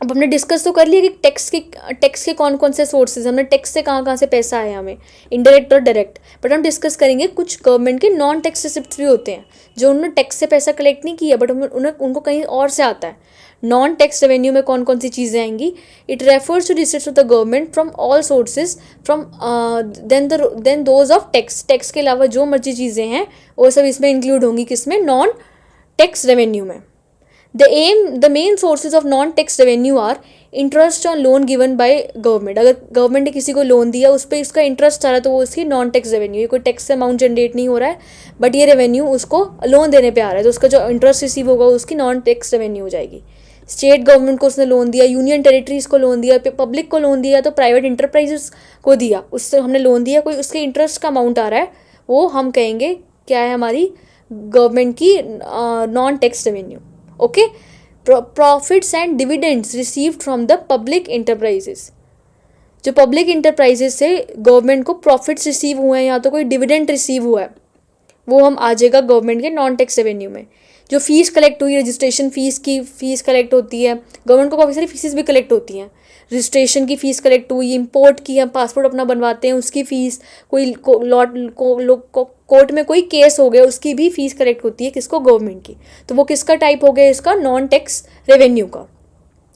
Speaker 1: अब हमने डिस्कस तो कर लिया कि टैक्स के कौन कौन से सोर्सेज, हमने टैक्स से कहाँ से पैसा आया हमें, इनडायरेक्ट और डायरेक्ट। बट हम डिस्कस करेंगे कुछ गवर्नमेंट के नॉन टैक्स रिसिप्ट्स भी होते हैं जो उन्होंने टैक्स से पैसा कलेक्ट नहीं किया बट उनको कहीं और से आता है। नॉन टैक्स रेवेन्यू में कौन कौन सी चीज़ें आएंगी, it refers to receipts of the government from all sources from than those of tax. Tax के अलावा जो मर्जी चीज़ें हैं वो सब इसमें इंक्लूड होंगी, किसमें, नॉन टैक्स रेवेन्यू में। The main sources of non-tax revenue are interest on loan given by government। अगर गवर्नमेंट ने किसी को लोन दिया उस पर इसका इंटरेस्ट आ रहा है तो वो उसकी नॉन टैक्स रेवेन्यू, ये कोई टैक्स से अमाउंट जनरेट नहीं हो रहा है बट ये रेवेन्यू उसको लोन देने पे आ रहा है, तो उसका जो इंटरेस्ट रिसीव होगा उसकी नॉन टैक्स रेवेन्यू हो जाएगी। स्टेट गवर्नमेंट को उसने लोन दिया, यूनियन टेरिटरीज को लोन दिया, पब्लिक को लोन दिया, तो प्राइवेट इंटरप्राइजेस को दिया, उससे हमने लोन दिया, कोई उसके इंटरेस्ट का अमाउंट आ रहा है, वो हम कहेंगे क्या है, हमारी गवर्नमेंट की non tax revenue. Okay, profits and dividends received from the public enterprises, जो पब्लिक इंटरप्राइजेस से गवर्नमेंट को प्रॉफिट्स रिसीव हुए हैं या तो कोई डिविडेंड रिसीव हुआ है, वो हम आ जाएगा गवर्नमेंट के नॉन टैक्स रेवेन्यू में। जो फीस कलेक्ट हुई, रजिस्ट्रेशन फीस की फीस कलेक्ट होती है, गवर्नमेंट को काफ़ी सारी फीसेस भी कलेक्ट होती हैं, रजिस्ट्रेशन की फ़ीस कलेक्ट हुई, इंपोर्ट की, हम पासपोर्ट अपना बनवाते हैं उसकी फ़ीस, कोई कोर्ट में कोई केस हो गया उसकी भी फ़ीस कलेक्ट होती है, किसको? गवर्नमेंट की। तो वो किसका टाइप हो गया? इसका नॉन टैक्स रेवेन्यू का।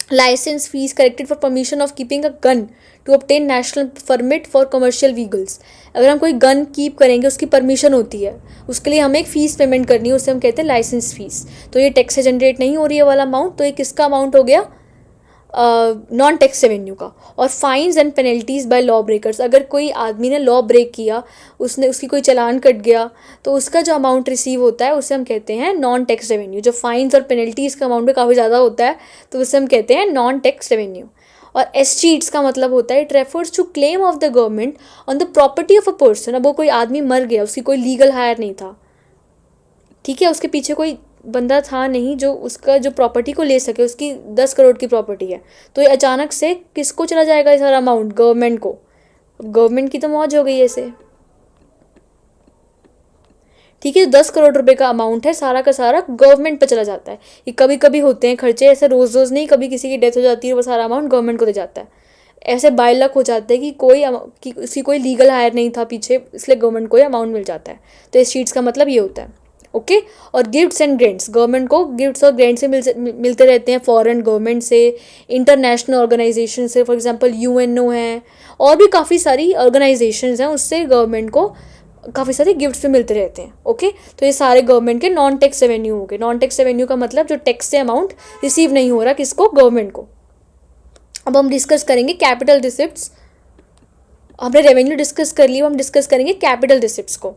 Speaker 1: Licence fees collected for permission of keeping a gun to obtain national permit for commercial vehicles. अगर हम कोई गन कीप करेंगे उसकी परमिशन होती है, उसके लिए हमें एक फ़ीस पेमेंट करनी है, उससे हम कहते हैं लाइसेंस फ़ीस। तो ये टैक्स से जनरेट नहीं हो रही है वाला अमाउंट, तो ये किसका अमाउंट हो गया? नॉन टैक्स रेवेन्यू का। और fines and penalties by law breakers, अगर कोई आदमी ने लॉ ब्रेक किया, उसकी कोई चालान कट गया, तो उसका जो अमाउंट रिसीव होता है उसे हम कहते हैं नॉन टैक्स रेवेन्यू। जो फाइन्स और पेनल्टीज़ का अमाउंट भी काफ़ी ज़्यादा होता है तो उसे हम कहते हैं नॉन टैक्स रेवेन्यू। और एस्टीट्स का मतलब होता है it refers to claim of the government on the property of a person. अब वो कोई आदमी मर गया, उसकी कोई लीगल हायर नहीं था, ठीक है, उसके पीछे कोई बंदा था नहीं जो उसका जो प्रॉपर्टी को ले सके, उसकी 10 करोड़ की प्रॉपर्टी है, तो ये अचानक से किसको चला जाएगा ये सारा अमाउंट? गवर्नमेंट को। गवर्नमेंट की तो मौज हो गई ऐसे, ठीक है। 10 करोड़ रुपए का अमाउंट है, सारा का सारा गवर्नमेंट पे चला जाता है। ये कभी कभी होते हैं खर्चे, ऐसे रोज़ रोज़ नहीं, कभी किसी की डेथ हो जाती है वो सारा अमाउंट गवर्नमेंट को दे जाता है। ऐसे बाय लक हो जाता है कि उसकी कोई लीगल हायर नहीं था पीछे, इसलिए गवर्नमेंट को ये अमाउंट मिल जाता है। तो इस शीट्स का मतलब ये होता है, ओके। और गिफ्ट्स एंड ग्रांट्स, गवर्नमेंट को गिफ्ट्स और ग्रांट्स से मिलते रहते हैं, फॉरेन गवर्नमेंट से, इंटरनेशनल ऑर्गेनाइजेशन से, फॉर एग्जांपल यूएनओ है और भी काफ़ी सारी ऑर्गेनाइजेशंस हैं, उससे गवर्नमेंट को काफ़ी सारे गिफ्ट्स भी मिलते रहते हैं, ओके। तो ये सारे गवर्नमेंट के नॉन टैक्स रेवेन्यू हो गए। नॉन टैक्स रेवेन्यू का मतलब जो टैक्स से अमाउंट रिसीव नहीं हो रहा, किसको? गवर्नमेंट को। अब हम डिस्कस करेंगे कैपिटल रिसिप्ट्स। हमने रेवेन्यू डिस्कस कर लिया, हम डिस्कस करेंगे कैपिटल रिसिप्ट्स को,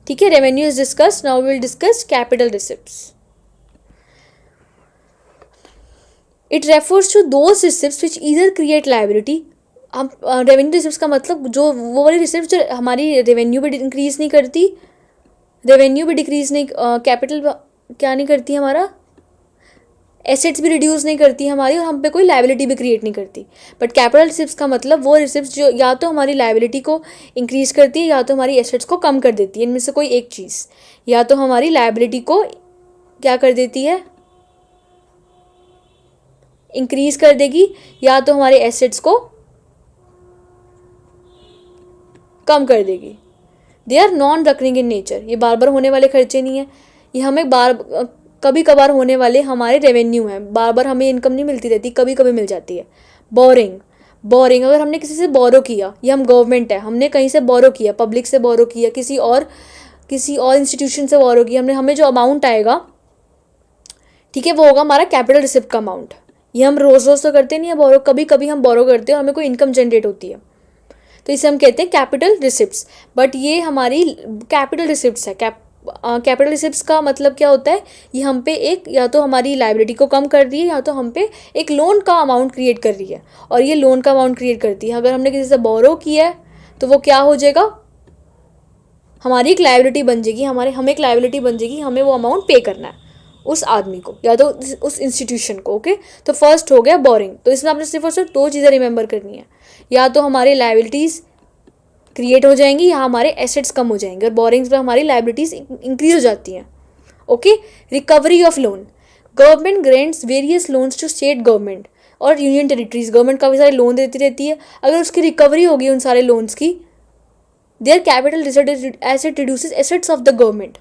Speaker 1: ठीक है। Revenue is discuss, now we will discuss capital receipts. It refers to those receipts which either create liability. हम रेवेन्यू रिसिप्ट्स का मतलब जो वो वाली रिसिप्ट जो हमारी रेवेन्यू भी इंक्रीज नहीं करती, रेवेन्यू भी डिक्रीज नहीं, कैपिटल क्या नहीं करती, हमारा एसेट्स भी रिड्यूस नहीं करती हमारी, और हम पे कोई लायबिलिटी भी क्रिएट नहीं करती। बट कैपिटल रिसिप्ट्स का मतलब वो रिसिप्ट्स जो या तो हमारी लायबिलिटी को इंक्रीज करती है या तो हमारी एसेट्स को कम कर देती है। इनमें से कोई एक चीज़, या तो हमारी लायबिलिटी को क्या कर देती है? इंक्रीज कर देगी, या तो हमारे एसेट्स को कम कर देगी। They are non recurring in nature, ये बार बार होने वाले खर्चे नहीं है, ये हमें कभी कभार होने वाले हमारे रेवेन्यू हैं, बार बार हमें इनकम नहीं मिलती रहती, कभी कभी मिल जाती है। बोरिंग, अगर हमने किसी से बोरो किया, ये हम गवर्नमेंट है, हमने कहीं से बोरो किया, पब्लिक से बोरो किया, किसी और इंस्टीट्यूशन से बोरो किया, हमें जो अमाउंट आएगा, ठीक है, वो होगा हमारा कैपिटल रिसिप्ट का अमाउंट। ये हम रोज़ रोज़ तो करते नहीं है बोरो, कभी कभी हम बोरो करते हैं और हमें कोई इनकम जनरेट होती है, तो इसे हम कहते हैं कैपिटल रिसिप्ट्स। बट ये हमारी कैपिटल रिसिप्ट्स है। कैपिटल रिसिप्ट्स का मतलब क्या होता है? ये हम पे एक, या तो हमारी लायबिलिटी को कम कर रही है, या तो हम पे एक लोन का अमाउंट क्रिएट कर रही है, और ये लोन का अमाउंट क्रिएट करती है। अगर हमने किसी से बोरो किया है तो वो क्या हो जाएगा? हमारी एक लायबिलिटी बन जाएगी, हमें एक लायबिलिटी बन जाएगी, हमें वो अमाउंट पे करना है उस आदमी को या तो उस इंस्टीट्यूशन को, ओके। तो फर्स्ट हो गया बोरिंग, तो इसमें आपने सिर्फ और सिर्फ 2 चीज़ें रिमेंबर करनी है, या तो हमारी लायबिलिटीज़ क्रिएट हो जाएंगी या हमारे एसेट्स कम हो जाएंगे, और बोरिंग्स में हमारी लायबिलिटीज इंक्रीज हो जाती हैं, okay. Recovery of loan, government grants various loans to state government और यूनियन टेरिटरीज। गवर्नमेंट काफ़ी सारे लोन देती रहती है, अगर उसकी रिकवरी होगी उन सारे लोन्स की, their capital asset reduces assets of the government.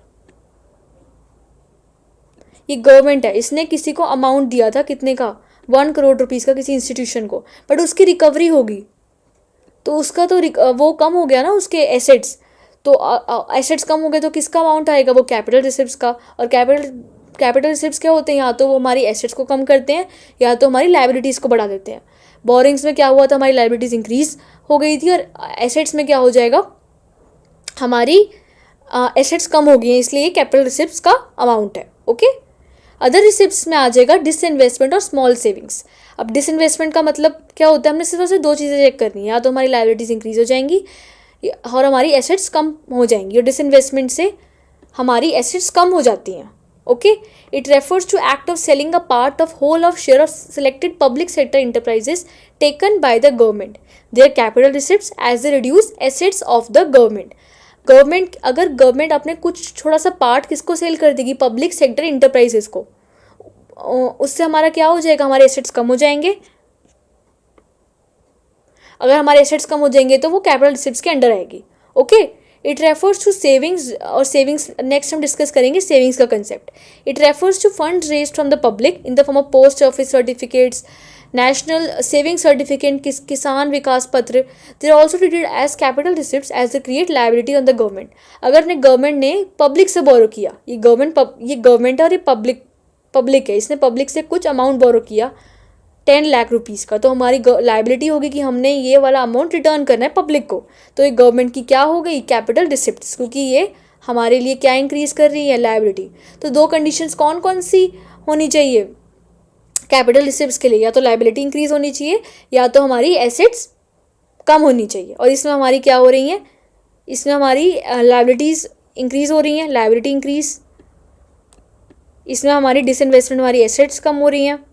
Speaker 1: ये गवर्नमेंट है, इसने किसी को अमाउंट दिया था, कितने का? 1 करोड़ रुपीज़ का किसी इंस्टीट्यूशन को, बट उसकी रिकवरी होगी तो उसका तो वो कम हो गया ना, उसके एसेट्स, तो एसेट्स कम हो गए तो किसका अमाउंट आएगा? वो कैपिटल रिसिप्ट्स का। और कैपिटल रिसिप्ट्स क्या होते हैं? या तो वो हमारी एसेट्स को कम करते हैं या तो हमारी लायबिलिटीज़ को बढ़ा देते हैं। बोरिंग्स में क्या हुआ था? हमारी लायबिलिटीज़ इंक्रीज हो गई थी, और एसेट्स में क्या हो जाएगा? हमारी एसेट्स कम हो गई हैं, इसलिए ये कैपिटल रिसिप्ट्स का अमाउंट है, ओके। अदर रिसिप्ट्स में आ जाएगा डिसइन्वेस्टमेंट और स्मॉल सेविंग्स। अब डिसइन्वेस्टमेंट का मतलब क्या होता है? हमने सिर्फ और सिर्फ 2 चीज़ें चेक करनी है, या तो हमारी लायबिलिटीज़ इंक्रीज हो जाएंगी और हमारी एसेट्स कम हो जाएंगी, और डिसइन्वेस्टमेंट से हमारी एसेट्स कम हो जाती हैं, okay. It refers to act of selling a part of whole of share of selected public sector enterprises taken by the government, there capital receipts as they reduce assets of the government. अगर government अपने कुछ थोड़ा सा part किसको cell कर देगी? Public sector enterprises को, उससे हमारा क्या हो जाएगा? हमारे एसेट्स कम हो जाएंगे, अगर हमारे एसेट्स कम हो जाएंगे तो वो कैपिटल रिसिप्ट्स के अंडर आएगी. Okay. It refers to savings, और सेविंग्स नेक्स्ट हम डिस्कस करेंगे सेविंग्स का concept. It refers to funds raised from the public in the form of post office certificates, national saving certificate, Kisan Vikas Patra. They are also treated as capital receipts as the create liability on the government. अगर ने government ने public से बोरो किया, ये government है और ये public है, इसने पब्लिक से कुछ अमाउंट बोरो किया 10 लाख रुपीज़ का, तो हमारी लाइबिलिटी होगी कि हमने ये वाला अमाउंट रिटर्न करना है पब्लिक को. तो ये गवर्नमेंट की क्या हो गई, कैपिटल रिसिप्ट्स, क्योंकि ये हमारे लिए क्या इंक्रीज कर रही है, लाइबिलिटी. तो दो कंडीशंस कौन कौन सी होनी चाहिए कैपिटल रिसिप्ट्स के लिए, या तो लाइबिलिटी इंक्रीज होनी चाहिए या तो हमारी एसेट्स कम होनी चाहिए. और इसमें हमारी क्या हो रही हैं, इसमें हमारी लाइबिलिटीज़ इंक्रीज हो रही हैं, लाइबिलिटी इंक्रीज. इसमें हमारी डिसइन्वेस्टमेंट, हमारी एसेट्स कम हो रही हैं.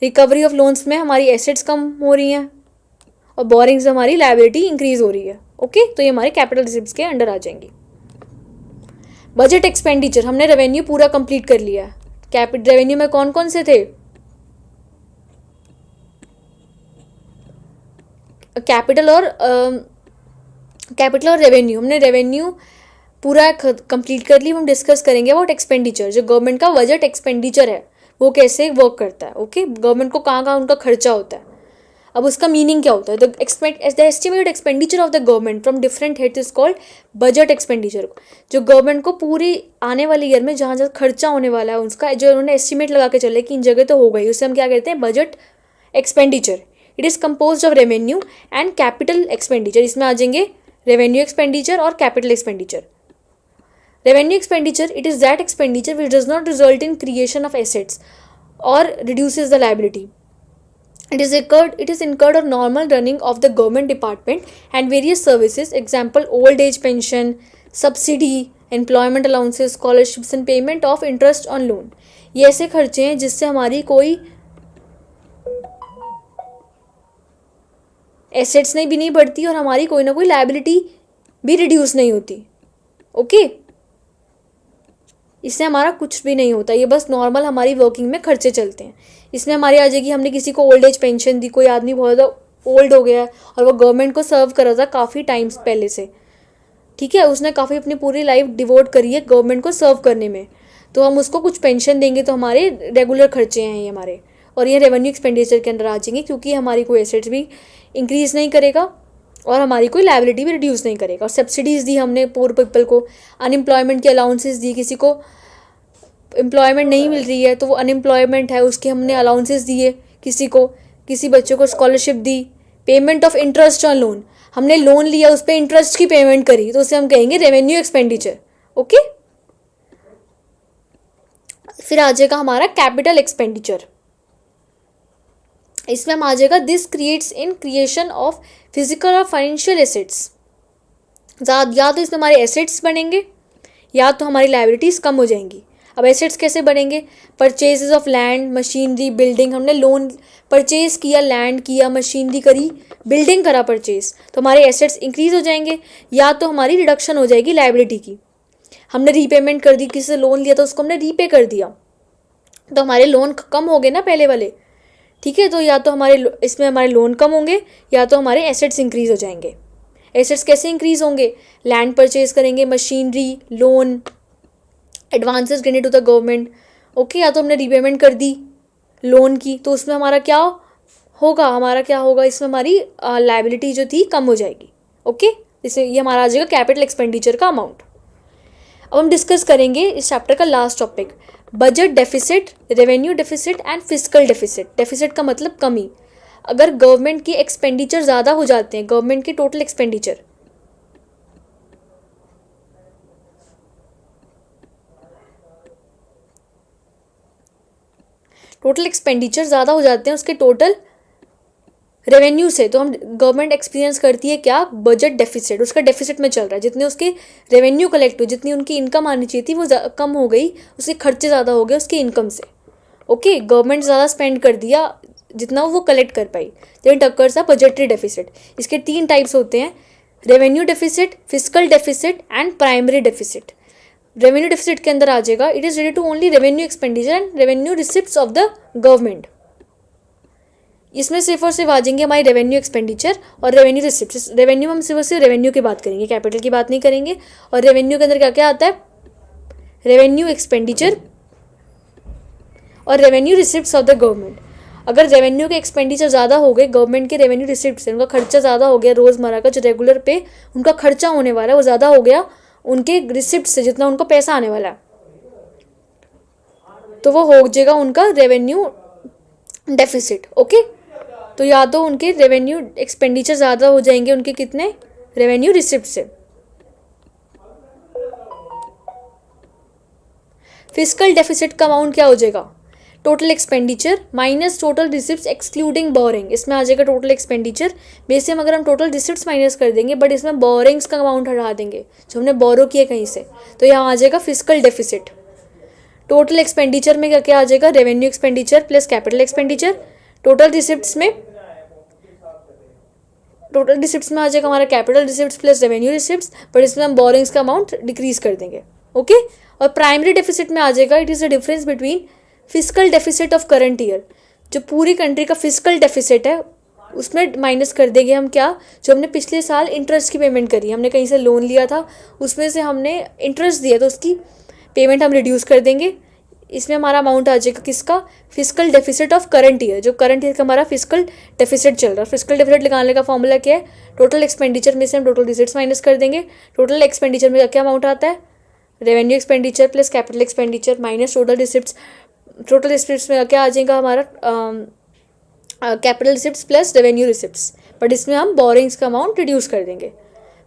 Speaker 1: रिकवरी ऑफ लोन्स में हमारी एसेट्स कम हो रही हैं और बोरिंग्स में हमारी लाइबिलिटी इंक्रीज हो रही है. ओके. तो ये हमारे कैपिटल रिसिप्ट्स के अंडर आ जाएंगी. बजट एक्सपेंडिचर, हमने रेवेन्यू पूरा कंप्लीट कर लिया है. रेवेन्यू में कौन कौन से थे, कैपिटल और रेवेन्यू. हमने रेवेन्यू पूरा कंप्लीट कर ली. हम डिस्कस करेंगे अबाउट एक्सपेंडिचर. जो गवर्नमेंट का बजट एक्सपेंडिचर है वो कैसे वर्क करता है. ओके. गवर्नमेंट को कहाँ कहाँ उनका खर्चा होता है. अब उसका मीनिंग क्या होता है, the estimated expenditure of the government from different heads is called budget expenditure. जो गवर्नमेंट को पूरी आने वाले ईयर में जहाँ जहाँ खर्चा होने वाला है उसका जो उन्होंने एस्टिमेट लगा के चले कि इन जगह तो हो गई, उससे हम क्या कहते हैं, budget expenditure. It is compose of revenue and capital expenditure. इसमें आ जाएंगे रेवेन्यू एक्सपेंडिचर और capital expenditure. Revenue expenditure, it is that expenditure which does not result in creation of assets or reduces the liability. It is incurred on normal running of the government department and various services. Example: old age pension, subsidy, employment allowances, scholarships and payment of interest on loan. ये ऐसे खर्चे हैं जिससे हमारी कोई assets नहीं भी नहीं बढ़ती और हमारी कोई ना कोई लाइबिलिटी भी रिड्यूस नहीं होती. ओके. इससे हमारा कुछ भी नहीं होता, ये बस नॉर्मल हमारी वर्किंग में खर्चे चलते हैं. इसमें हमारी आ जाएगी, हमने किसी को ओल्ड एज पेंशन दी, कोई आदमी बहुत ज़्यादा ओल्ड हो गया है और वो गवर्नमेंट को सर्व कर रहा था काफ़ी टाइम्स पहले से, ठीक है, उसने काफ़ी अपनी पूरी लाइफ डिवोट करी है गवर्नमेंट को सर्व करने में, तो हम उसको कुछ पेंशन देंगे. तो हमारे रेगुलर खर्चे हैं ये हमारे, और ये रेवेन्यू एक्सपेंडिचर के अंदर आ जाएंगे क्योंकि हमारी कोई एसेट्स भी इंक्रीज़ नहीं करेगा और हमारी कोई लाइबिलिटी भी रिड्यूस नहीं करेगा. और सब्सिडीज़ दी हमने पुअर पीपल को, अनएम्प्लॉयमेंट की अलाउंसेस दी, किसी को एम्प्लॉयमेंट नहीं मिल रही है तो वो अनएम्प्लॉयमेंट है उसके हमने अलाउंसेस दिए, किसी बच्चों को scholarship the. Payment of interest on loan, हमने लोन लिया उस पर इंटरेस्ट की पेमेंट करी तो उसे हम कहेंगे रेवेन्यू एक्सपेंडिचर. ओके. फिर आ जाएगा हमारा कैपिटल एक्सपेंडिचर. इसमें हम आ जाएगा this creates in creation of physical और फाइनेंशियल एसेट्स. या तो इसमें हमारे एसेट्स बनेंगे या तो हमारी लाइबिलिटीज़ कम हो जाएंगी. अब एसेट्स कैसे बनेंगे, purchases of land, machinery, building. हमने लोन परचेज़ किया, लैंड किया, मशीनरी करी, बिल्डिंग करा परचेज़, तो हमारे एसेट्स इंक्रीज़ हो जाएंगे. या तो हमारी रिडक्शन हो जाएगी लाइबिलिटी की. हमने रीपेमेंट कर दी, किसी से लोन लिया तो उसको हमने रीपे कर दिया तो हमारे लोन कम हो गए ना पहले वाले, ठीक है. तो या तो इसमें हमारे लोन कम होंगे या तो हमारे एसेट्स इंक्रीज़ हो जाएंगे. एसेट्स कैसे इंक्रीज़ होंगे, लैंड परचेज़ करेंगे, मशीनरी, लोन, एडवांसेस गिने टू द गवर्नमेंट. ओके. या तो हमने रीपेमेंट कर दी लोन की तो उसमें हमारा क्या होगा, इसमें हमारी लाइबिलिटी जो थी कम हो जाएगी. ओके. इससे ये हमारा आ जाएगा कैपिटल एक्सपेंडिचर का अमाउंट. अब हम डिस्कस करेंगे इस चैप्टर का last topic, budget deficit, revenue deficit and fiscal deficit. Deficit का मतलब कमी. अगर गवर्नमेंट की एक्सपेंडिचर ज़्यादा हो जाते हैं, गवर्नमेंट के टोटल एक्सपेंडिचर ज़्यादा हो जाते हैं उसके टोटल रेवेन्यू से, तो हम गवर्नमेंट एक्सपीरियंस करती है क्या, बजट डेफिसिट. उसका डेफिसिट में चल रहा है, जितने उसके रेवेन्यू कलेक्ट हुए, जितनी उनकी इनकम आनी चाहिए थी वो कम हो गई, उसके खर्चे ज़्यादा हो गए उसकी इनकम से. ओके. गवर्नमेंट ज़्यादा स्पेंड कर दिया जितना वो कलेक्ट कर पाई, then occurs a budgetary deficit. इसके 3 टाइप्स होते हैं, revenue deficit, fiscal deficit and primary deficit. Revenue deficit के अंदर आ जाएगा, it is related to only revenue expenditure and revenue receipts of the government. इसमें सिर्फ और सिर्फ आ जाएंगे हमारी रेवेन्यू एक्सपेंडिचर और रेवेन्यू रिसिप्ट। रेवेन्यू में हम सिर्फ और सिर्फ रेवेन्यू की बात करेंगे, कैपिटल की बात नहीं करेंगे। और रेवेन्यू के अंदर क्या क्या आता है, रेवेन्यू एक्सपेंडिचर और revenue receipts of the government. अगर रेवेन्यू के एक्सपेंडिचर ज़्यादा हो गए, गवर्नमेंट के रेवेन्यू रिसिप्ट से उनका खर्चा ज़्यादा हो गया, रोज़मर्रा का जो रेगुलर पे उनका खर्चा होने वाला है वो ज़्यादा हो गया उनके रिसिप्ट से, जितना उनको पैसा आने वाला है, तो वो हो जाएगा उनका रेवेन्यू डेफिसिट। ओके, तो या तो उनके रेवेन्यू एक्सपेंडिचर ज़्यादा हो जाएंगे उनके कितने, रेवेन्यू रिसिप्ट से। फिस्कल डेफिसिट का अमाउंट क्या हो जाएगा, total expenditure minus total receipts excluding boring. इसमें आ जाएगा टोटल एक्सपेंडिचर में से अगर हम टोटल रिसिप्ट्स माइनस कर देंगे, बट इसमें बोरिंग्स का अमाउंट हटा देंगे जो हमने बोरो किया कहीं से, तो यहाँ आ जाएगा फिस्कल डेफिसिट। टोटल एक्सपेंडिचर में क्या क्या आ जाएगा, revenue expenditure plus capital expenditure. Total receipts में आ जाएगा हमारा capital receipts plus revenue receipts, but इसमें हम बोरिंग्स का अमाउंट डिक्रीज कर देंगे। ओके, और प्राइमरी डेफिसिट में आ जाएगा, it is the difference between fiscal deficit of current year. जो पूरी कंट्री का फिस्कल डेफिसिट है उसमें माइनस कर देंगे हम क्या, जो हमने पिछले साल इंटरेस्ट की पेमेंट करी, हमने कहीं से लोन लिया था उसमें से हमने इंटरेस्ट दिया तो उसकी पेमेंट हम रिड्यूस कर देंगे। इसमें हमारा अमाउंट आ जाएगा किसका, fiscal deficit of current year. जो करंट ईयर का हमारा फिस्कल डेफिसिट चल रहा है, फिस्कल डेफिसिट निकालने का फॉर्मूला क्या है, टोटल एक्सपेंडिचर में से हम टोटल रिसिप्ट्स माइनस कर देंगे। टोटल एक्सपेंडिचर में क्या अमाउंट आता है, revenue expenditure plus capital expenditure minus total receipts. Total receipts में क्या आ जाएगा हमारा, capital receipts plus revenue receipts, but इसमें हम बोरिंग्स का अमाउंट रिड्यूस कर देंगे।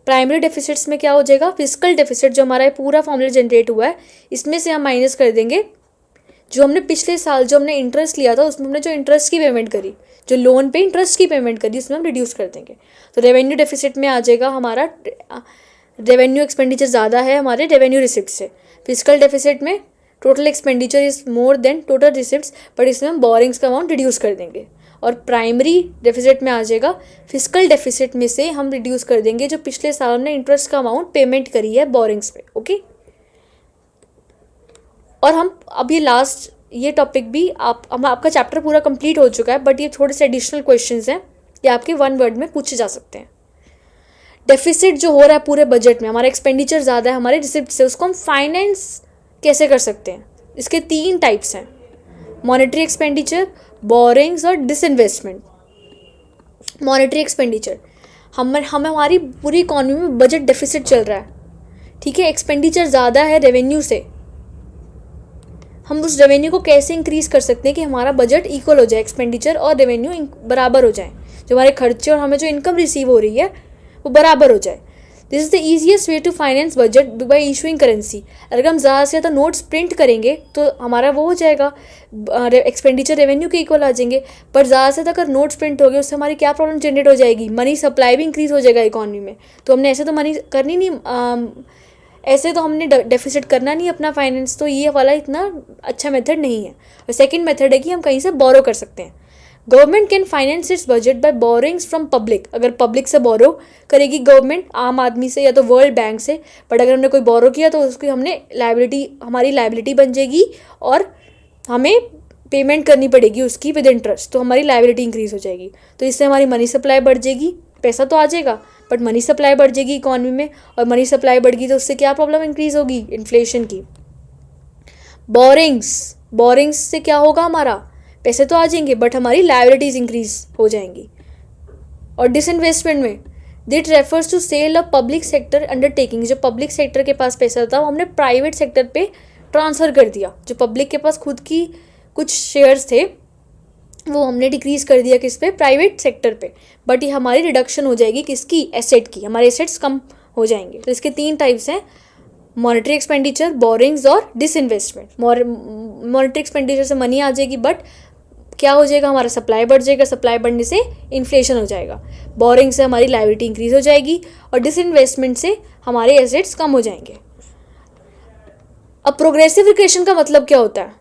Speaker 1: प्राइमरी डेफिसिट्स में क्या हो जाएगा, फिस्कल डेफिसिट जो हमारा पूरा फॉर्मूला जनरेट हुआ है इसमें से हम माइनस कर देंगे जो हमने पिछले साल जो हमने इंटरेस्ट लिया था उसमें हमने जो इंटरेस्ट की पेमेंट करी, जो लोन पे इंटरेस्ट की पेमेंट करी, इसमें हम रिड्यूस कर देंगे। तो रेवेन्यू डेफिसिट में आ जाएगा हमारा रेवेन्यू एक्सपेंडिचर ज़्यादा है हमारे रेवेन्यू रिसिप्ट से। फिस्कल डेफिसिट में total expenditure is more than total receipts, but इसमें हम बोरिंग्स का अमाउंट रिड्यूस कर देंगे। और प्राइमरी डेफिसिट में आ जाएगा, फिस्कल डेफिसिट में से हम रिड्यूस कर देंगे जो पिछले साल हमने इंटरेस्ट का अमाउंट पेमेंट करी है बोरिंग्स पे। ओके, और हम अब ये लास्ट ये टॉपिक भी आपका चैप्टर पूरा कंप्लीट हो चुका है, बट ये थोड़े से एडिशनल क्वेश्चंस हैं, ये आपके वन वर्ड में पूछे जा सकते हैं। डेफिसिट जो हो रहा है पूरे बजट में, हमारा एक्सपेंडिचर ज़्यादा है हमारे रिसिप्ट से, उसको हम फाइनेंस कैसे कर सकते हैं। इसके 3 टाइप्स हैं, मॉनेटरी एक्सपेंडिचर, बोरिंग्स और डिसइन्वेस्टमेंट। मॉनेटरी एक्सपेंडिचर, हमारी पूरी इकॉनमी में बजट डेफिसिट चल रहा है, ठीक है, एक्सपेंडिचर ज़्यादा है रेवेन्यू से, हम उस रेवेन्यू को कैसे इंक्रीज कर सकते हैं कि हमारा बजट इक्वल हो जाए, एक्सपेंडिचर और रेवेन्यू बराबर हो जाए, जो हमारे खर्चे और हमें जो इनकम रिसीव हो रही है वो बराबर हो जाए। This is the easiest way to finance budget by issuing currency. अगर हम ज़्यादा से ज़्यादा नोट्स प्रिंट करेंगे तो हमारा वो हो जाएगा, एक्सपेंडिचर रेवेन्यू के इक्वल आ जाएंगे। पर ज़्यादा से ज़्यादा अगर नोट्स प्रिंट हो गए उससे हमारी क्या प्रॉब्लम जनरेट हो जाएगी, मनी सप्लाई भी इंक्रीज हो जाएगा इकॉनमी में। तो हमने ऐसे तो मनी करनी नहीं, ऐसे तो हमने डेफिसिट करना नहीं अपना फाइनेंस, तो ये वाला इतना अच्छा मेथड नहीं है। और सेकंड मेथड है कि हम कहीं से बोरो कर सकते हैं। Government can finance its budget by borrowings from public. अगर पब्लिक से बोरो करेगी गवर्नमेंट, आम आदमी से या तो वर्ल्ड बैंक से, बट अगर हमने कोई बोरो किया तो उसकी हमारी लायबिलिटी बन जाएगी और हमें पेमेंट करनी पड़ेगी उसकी विद इंटरेस्ट, तो हमारी लायबिलिटी इंक्रीज हो जाएगी। तो इससे हमारी मनी सप्लाई बढ़ जाएगी, पैसा तो आ जाएगा बट मनी सप्लाई बढ़ जाएगी इकॉनमी में, और मनी सप्लाई बढ़ गई तो उससे क्या प्रॉब्लम इंक्रीज होगी, इन्फ्लेशन की। बोरिंग्स से क्या होगा, हमारा पैसे तो आ जाएंगे बट हमारी लायबिलिटीज इंक्रीज हो जाएंगी। और डिसइन्वेस्टमेंट में it refers to sale of public sector undertaking. जो पब्लिक सेक्टर के पास पैसा था वो हमने प्राइवेट सेक्टर पे ट्रांसफ़र कर दिया। जो पब्लिक के पास खुद की कुछ शेयर्स थे वो हमने डिक्रीज़ कर दिया किस पे, प्राइवेट सेक्टर पे, बट ये हमारी रिडक्शन हो जाएगी किसकी, एसेट की, हमारे एसेट्स कम हो जाएंगे। तो इसके 3 टाइप्स हैं, मॉनेटरी एक्सपेंडिचर, बोरिंग्स और डिसइन्वेस्टमेंट। मॉनेटरी एक्सपेंडिचर से मनी आ जाएगी बट क्या हो जाएगा, हमारा सप्लाई बढ़ जाएगा, सप्लाई बढ़ने से इन्फ्लेशन हो जाएगा। बोरिंग से हमारी लायबिलिटी इंक्रीज हो जाएगी और डिसइन्वेस्टमेंट से हमारे एसेट्स कम हो जाएंगे। अब प्रोग्रेसिव टैक्सेशन का मतलब क्या होता है?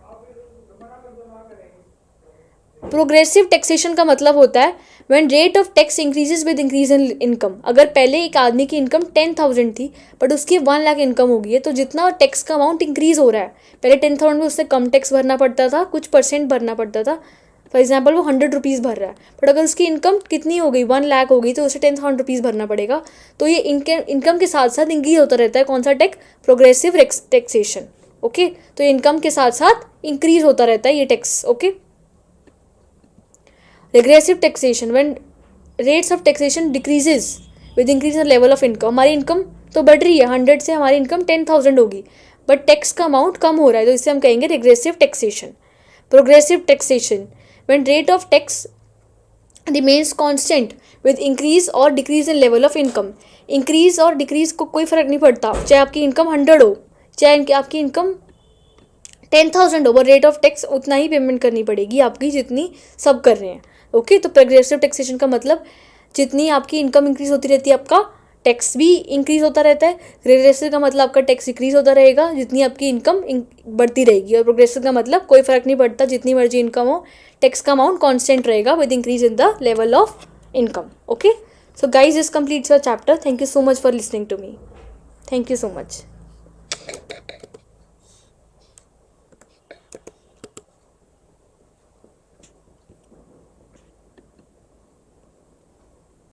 Speaker 1: प्रोग्रेसिव टैक्सेशन का मतलब होता है when rate of tax increases with increase in income. अगर पहले एक आदमी की इनकम 10,000 थी बट उसकी 1 लाख इनकम हो गई है, तो जितना टैक्स का अमाउंट इंक्रीज हो रहा है, पहले 10,000 में उससे कम टैक्स भरना पड़ता था, कुछ % भरना पड़ता था, फॉर एग्जाम्पल वो 100 रुपीज़ भर रहा है, बट अगर उसकी इनकम कितनी हो गई 1 लाख हो गई तो उसे 10,000 रुपीज़ भरना पड़ेगा। तो ये इनकम के साथ साथ इंक्रीज होता रहता है। कौन सा टैक्स? Progressive taxation. ओके, तो इनकम के साथ साथ इंक्रीज होता रहता है ये tax. Okay, regressive taxation, when rates of taxation decreases with increase in level of income. हमारी इनकम तो बढ़ रही है, 100 से हमारी इनकम 10,000 होगी, बट टैक्स का अमाउंट कम हो रहा है, तो इसे हम कहेंगे regressive taxation. Progressive taxation, when rate of tax remains constant with increase और decrease in level of income. Increase और डिक्रीज को कोई फर्क नहीं पड़ता, चाहे आपकी इनकम 100 हो, चाहे आपकी इनकम 10,000 हो, रेट ऑफ टैक्स उतना ही पेमेंट करनी पड़ेगी आपकी जितनी सब कर रहे हैं। ओके, तो प्रोग्रेसिव टैक्सेशन का मतलब जितनी आपकी इनकम इंक्रीज होती रहती है आपका टैक्स भी इंक्रीज होता रहता है। रिग्रेसिव का मतलब आपका टैक्स इंक्रीज होता रहेगा जितनी आपकी इनकम बढ़ती रहेगी, और प्रोग्रेसिव का मतलब कोई फर्क नहीं पड़ता, जितनी मर्जी इनकम हो टैक्स का अमाउंट कांस्टेंट रहेगा with increase in the level of income. Okay, so guys this completes your chapter. Thank you so much for listening to me. Thank you so much.